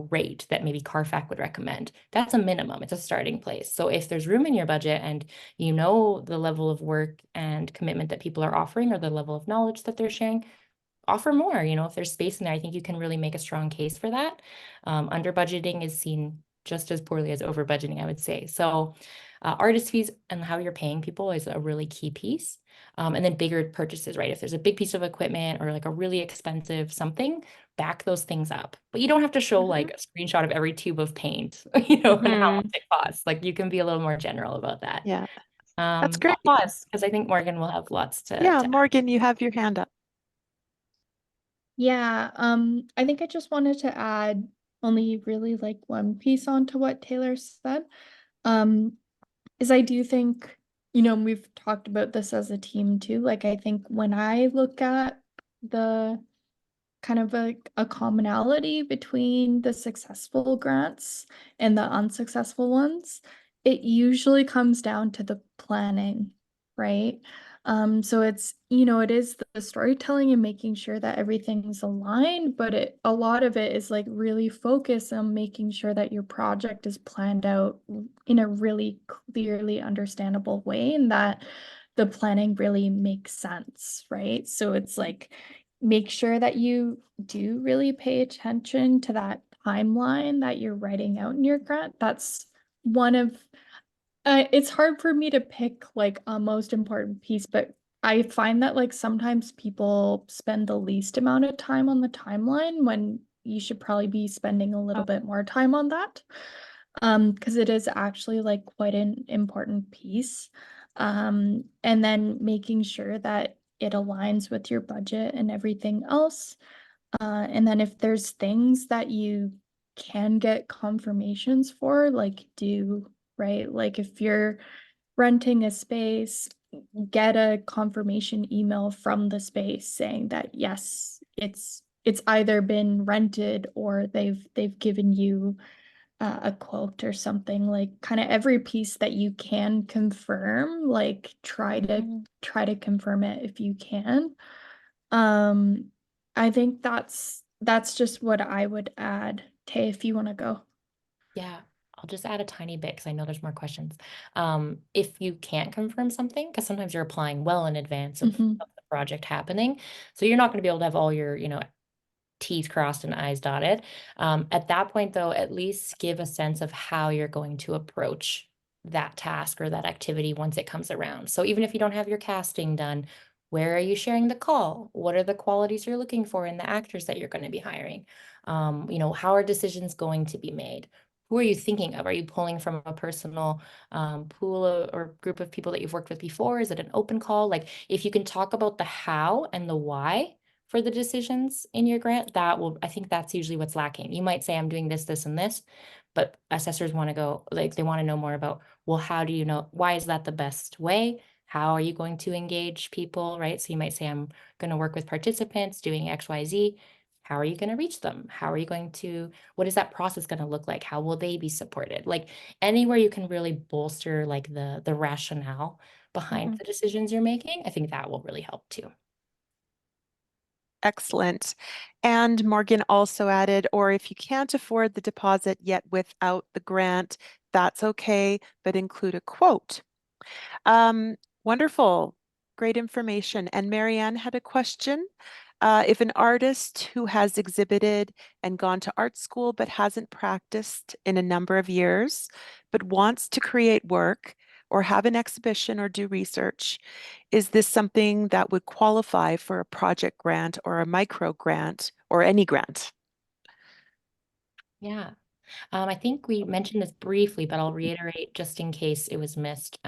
rate that maybe Carfax would recommend. That's a minimum. It's a starting place. So if there's room in your budget and the level of work and commitment that people are offering or the level of knowledge that they're sharing, offer more. If there's space in there, I think you can really make a strong case for that. Under budgeting is seen just as poorly as over budgeting, I would say. So artist fees and how you're paying people is a really key piece. And then bigger purchases, right? If there's a big piece of equipment or like a really expensive something, back those things up. But you don't have to show like a screenshot of every tube of paint, and how much it costs. Like you can be a little more general about that. Yeah, that's I'll great. pause because I think Morgan will have lots Yeah, to Morgan, you have your hand up. Yeah, I think I just wanted to add only really like one piece onto what Taylor said. Um, is I do think, we've talked about this as a team too. Like I think when I look at the kind of a commonality between the successful grants and the unsuccessful ones, it usually comes down to the planning, right? So it's, it is the storytelling and making sure that everything's aligned, but a lot of it is like really focus on making sure that your project is planned out in a really clearly understandable way and that the planning really makes sense, right? So it's like make sure that you do really pay attention to that timeline that you're writing out in your grant. That's one of it's hard for me to pick like a most important piece, but I find that like sometimes people spend the least amount of time on the timeline when you should probably be spending a little bit more time on that. Because it is actually like quite an important piece. And then making sure that it aligns with your budget and everything else. And then if there's things that you can get confirmations for, like do, right? Like if you're renting a space, get a confirmation email from the space saying that yes, it's either been rented or they've given you a quote or something. Like kind of every piece that you can confirm, like try to confirm it if you can. um I think that's just what I would add. Tay, if you want to go. Yeah, I'll just add a tiny bit because I know there's more questions. If you can't confirm something, because sometimes you're applying well in advance of the project happening, so you're not going to be able to have all your, T's crossed and I's dotted. At that point, though, at least give a sense of how you're going to approach that task or that activity once it comes around. So even if you don't have your casting done, where are you sharing the call? What are the qualities you're looking for in the actors that you're going to be hiring? How are decisions going to be made? Who are you thinking of? Are you pulling from a personal pool or group of people that you've worked with before? Is it an open call? Like if you can talk about the how and the why for the decisions in your grant, I think that's usually what's lacking. You might say, I'm doing this, this, and this, but assessors want to go, like, they want to know more about, well, how do you know, why is that the best way? How are you going to engage people, right? So you might say, I'm going to work with participants doing X, Y, Z. How are you going to reach them? What is that process going to look like? How will they be supported? Like anywhere you can really bolster like the rationale behind the decisions you're making, I think that will really help too. Excellent. And Morgan also added, or if you can't afford the deposit yet without the grant, that's okay, but include a quote. Wonderful. Great information. And Marianne had a question. If an artist who has exhibited and gone to art school but hasn't practiced in a number of years, but wants to create work or have an exhibition or do research, is this something that would qualify for a project grant or a micro grant or any grant? Yeah. I think we mentioned this briefly, but I'll reiterate just in case it was missed.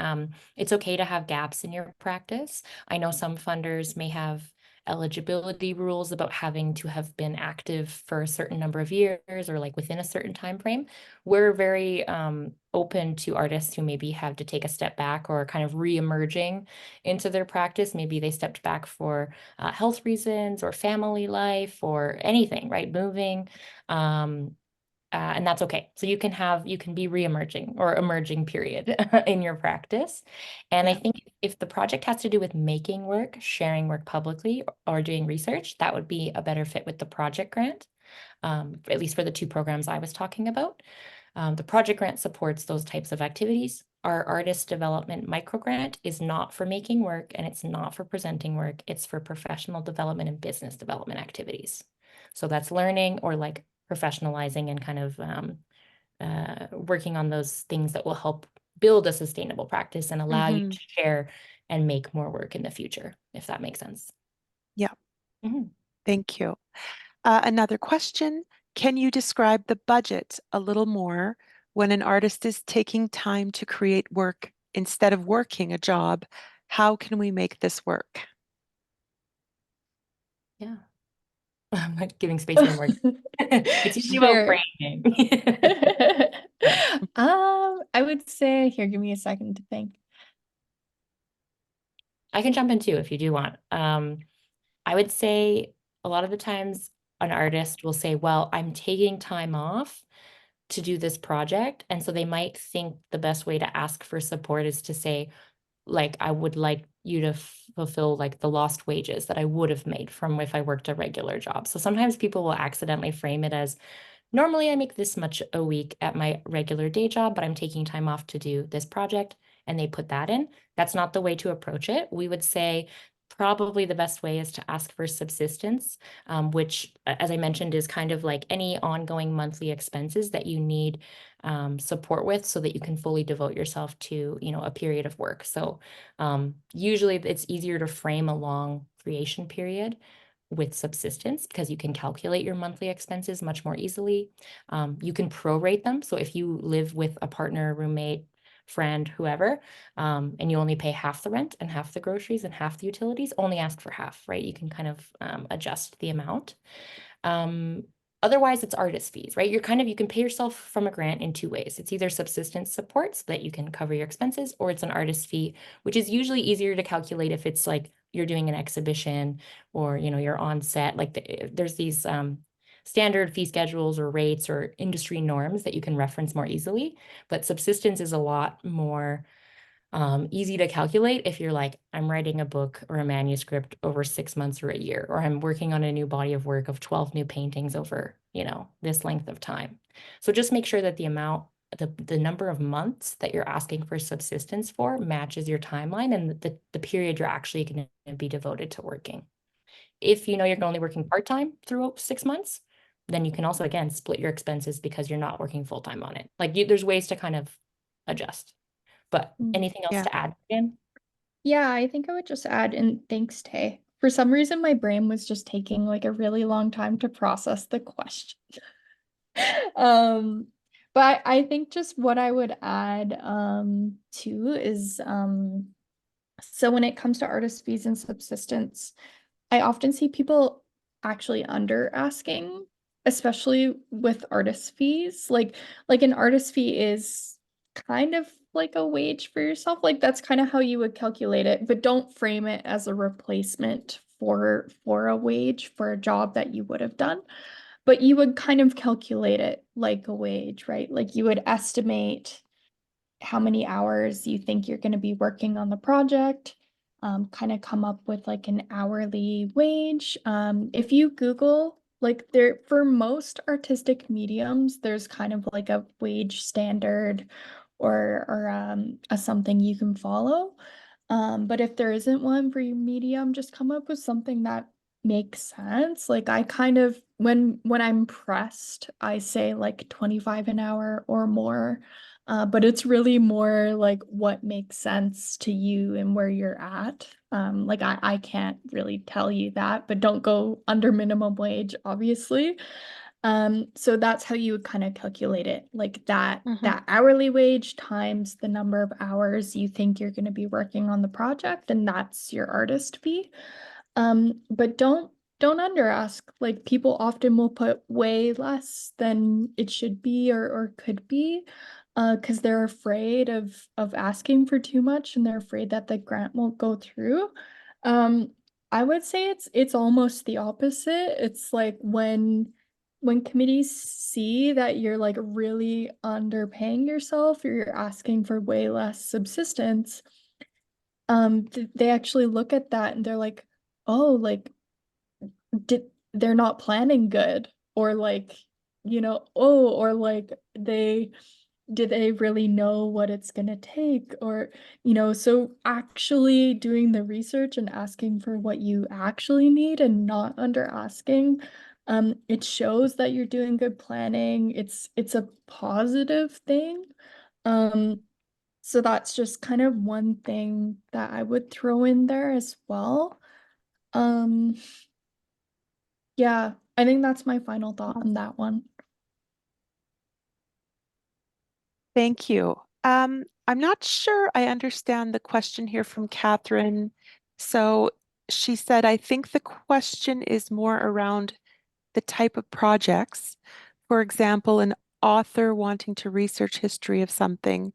It's okay to have gaps in your practice. I know some funders may have eligibility rules about having to have been active for a certain number of years or like within a certain time frame. We're very open to artists who maybe have to take a step back or kind of re-emerging into their practice. Maybe they stepped back for health reasons or family life or anything, right? Moving. And that's okay. So you can be re-emerging or emerging period in your practice. And I Yeah. think if the project has to do with making work, sharing work publicly, or doing research, that would be a better fit with the project grant, at least for the two programs I was talking about. The project grant supports those types of activities. Our artist development microgrant is not for making work and it's not for presenting work. It's for professional development and business development activities. So that's learning or like professionalizing and kind of working on those things that will help build a sustainable practice and allow you Mhm. to share and make more work in the future, if that makes sense. Yeah, Mhm. thank you. Another question, can you describe the budget a little more when an artist is taking time to create work instead of working a job? How can we make this work? Yeah. I'm like giving space for more. It's usually about Sure. framing. I would say, here, give me a second to think. I can jump in too if you do want. I would say a lot of the times an artist will say, well, I'm taking time off to do this project. And so they might think the best way to ask for support is to say, like, I would like you to fulfill like the lost wages that I would have made from if I worked a regular job. So sometimes people will accidentally frame it as, normally I make this much a week at my regular day job, but I'm taking time off to do this project, and they put that in. That's not the way to approach it. We would say probably the best way is to ask for subsistence, which, as I mentioned, is kind of like any ongoing monthly expenses that you need support with so that you can fully devote yourself to, a period of work. So usually it's easier to frame a long creation period with subsistence because you can calculate your monthly expenses much more easily. You can prorate them. So if you live with a partner, roommate, friend, whoever, and you only pay half the rent and half the groceries and half the utilities, only ask for half, right? You can kind of adjust the amount. Um, Otherwise, it's artist fees, right? You can pay yourself from a grant in two ways. It's either subsistence support so that you can cover your expenses, or it's an artist fee, which is usually easier to calculate if it's like you're doing an exhibition or, you're on set. Like there's these standard fee schedules or rates or industry norms that you can reference more easily. But subsistence is a lot more easy to calculate if you're like, I'm writing a book or a manuscript over 6 months or a year, or I'm working on a new body of work of 12 new paintings over, this length of time. So just make sure that the number of months that you're asking for subsistence for matches your timeline and the period you're actually going to be devoted to working. If you know you're only working part-time through 6 months, then you can also, again, split your expenses because you're not working full-time on it. Like there's ways to kind of adjust. But anything else Yeah. to add, Jen? Yeah, I think I would just add, and thanks, Tay. For some reason, my brain was just taking like a really long time to process the question. Um, but I think just what I would add too is so when it comes to artist fees and subsistence, I often see people actually under asking, especially with artist fees. Like an artist fee is kind of like a wage for yourself. Like that's kind of how you would calculate it, but don't frame it as a replacement for a wage for a job that you would have done. But you would kind of calculate it like a wage, right? Like you would estimate how many hours you think you're going to be working on the project. kind of come up with like an hourly wage. If you Google, like there, for most artistic mediums, there's kind of like a wage standard or a something you can follow. But if there isn't one for your medium, just come up with something that makes sense. Like I kind of when I'm pressed, I say like 25 an hour or more. But it's really more like what makes sense to you and where you're at. Like I can't really tell you that, but don't go under minimum wage, obviously. So that's how you would kind of calculate it, like that hourly wage times the number of hours you think you're going to be working on the project, and that's your artist fee. But don't under ask. Like people often will put way less than it should be or could be, because they're afraid of asking for too much and they're afraid that the grant won't go through. Um, I would say it's almost the opposite. It's like when committees see that you're like really underpaying yourself or you're asking for way less subsistence, they actually look at that and they're like, oh, like they're not planning good, or like, oh, or like did they really know what it's going to take, or so actually doing the research and asking for what you actually need and not under asking, it shows that you're doing good planning. It's a positive thing. So that's just kind of one thing that I would throw in there as well. um yeah, I think that's my final thought on that one. Thank you. I'm not sure I understand the question here from Catherine. So she said, I think the question is more around the type of projects. For example, an author wanting to research history of something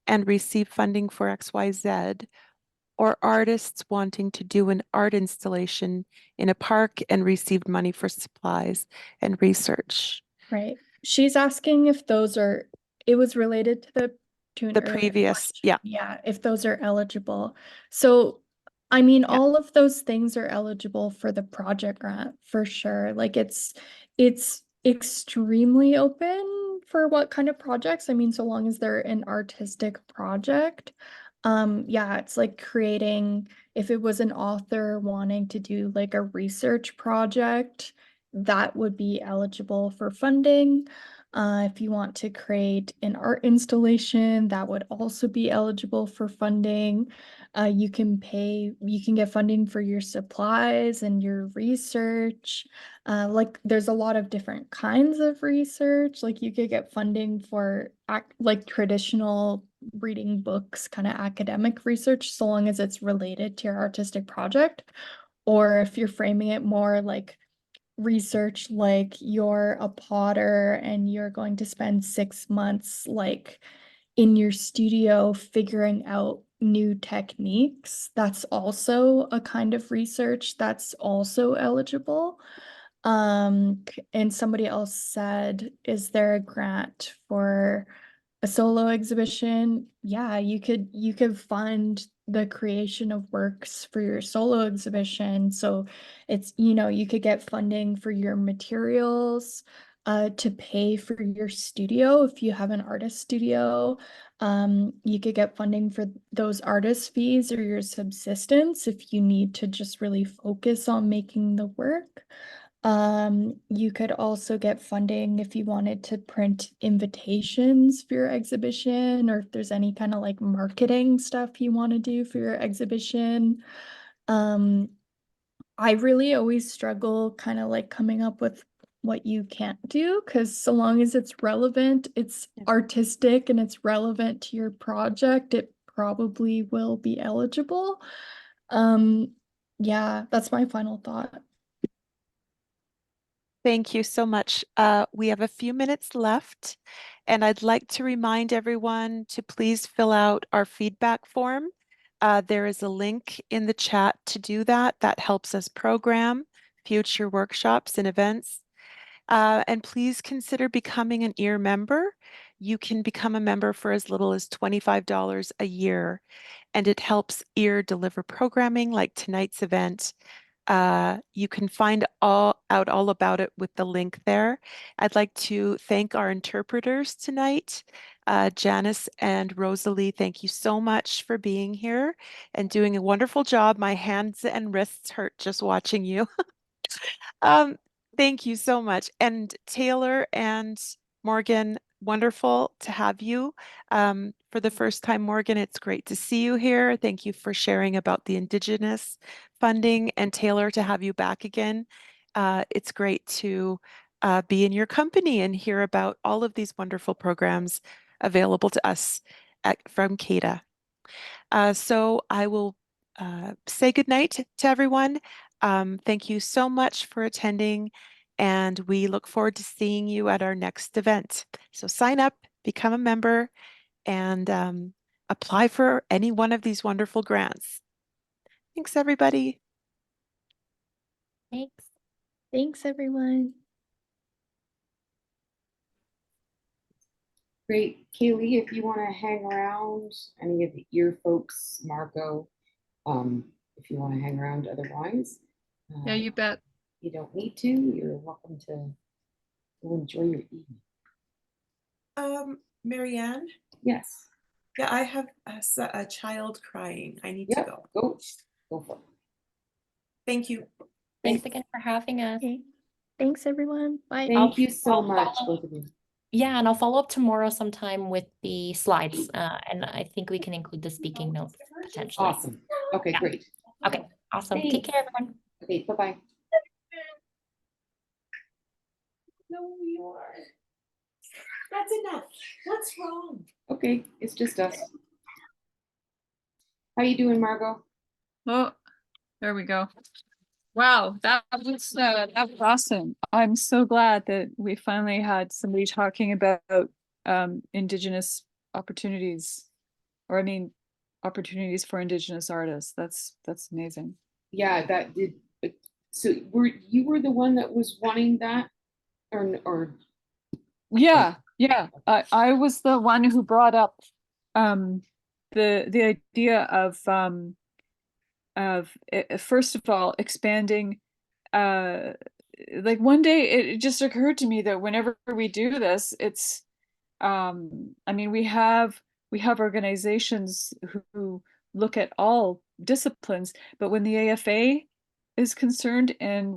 and receive funding for XYZ, or artists wanting to do an art installation in a park and received money for supplies and research. Right. She's asking if those are, it was related to an The earlier previous, question. yeah. Yeah, if those are eligible. So, I mean, Yeah. all of those things are eligible for the project grant for sure. Like it's extremely open for what kind of projects. I mean, so long as they're an artistic project. Yeah, it's like creating, if it was an author wanting to do like a research project, that would be eligible for funding. If you want to create an art installation, that would also be eligible for funding. You can get funding for your supplies and your research. Like there's a lot of different kinds of research. Like you could get funding for like traditional reading books, kind of academic research, so long as it's related to your artistic project. Or if you're framing it more like research, like you're a potter and you're going to spend 6 months like in your studio figuring out new techniques, that's also a kind of research that's also eligible. And somebody else said, is there a grant for a solo exhibition? Yeah, you could fund the creation of works for your solo exhibition. So it's, you could get funding for your materials, to pay for your studio if you have an artist studio. You could get funding for those artist fees or your subsistence if you need to just really focus on making the work. You could also get funding if you wanted to print invitations for your exhibition, or if there's any kind of like marketing stuff you want to do for your exhibition. Um, I really always struggle kind of like coming up with what you can't do, because so long as it's relevant, it's artistic and it's relevant to your project, it probably will be eligible. Um, yeah, that's my final thought. Thank you so much. We have a few minutes left, and I'd like to remind everyone to please fill out our feedback form. There is a link in the chat to do that. That helps us program future workshops and events. And please consider becoming an EAR member. You can become a member for as little as $25 a year, and it helps EAR deliver programming like tonight's event. You can find all about it with the link there. I'd like to thank our interpreters tonight. Janice and Rosalie, thank you so much for being here and doing a wonderful job. My hands and wrists hurt just watching you. Thank you so much. And Taylor and Morgan, wonderful to have you. For the first time, Morgan, it's great to see you here. Thank you for sharing about the Indigenous funding, and Taylor, to have you back again. It's great to be in your company and hear about all of these wonderful programs available to us from CADA. So I will say goodnight to everyone. Thank you so much for attending, and we look forward to seeing you at our next event. So sign up, become a member, and apply for any one of these wonderful grants. Thanks, everybody. Thanks. Thanks, everyone. Great. Kaylee, if you want to hang around, any of the ear folks, Marco, if you want to hang around otherwise. Yeah, you bet. You don't need to. You're welcome to enjoy your evening. Marianne? Yes. Yeah, I have a child crying. I need Yep. Go for it. Thank you. Thanks again for having us. Okay. Thanks, everyone. Bye. Thank you so I'll much, follow- both of you. Yeah, and I'll follow up tomorrow sometime with the slides. And I think we can include the speaking notes potentially. Awesome. Okay, Yeah. great. Okay, awesome. Take Thanks. care, everyone. Okay, bye-bye. No, you are. That's enough. What's wrong? Okay, it's just us. How you doing, Margot? Oh, there we go. Wow, that was awesome. I'm so glad that we finally had somebody talking about Indigenous opportunities, or I mean, opportunities for Indigenous artists. That's amazing. Yeah, that did. So you were the one that was wanting that, or Yeah, I was the one who brought up the idea of first of all expanding, like one day it just occurred to me that whenever we do this, it's I mean we have organizations who look at all disciplines, but when the AFA is concerned and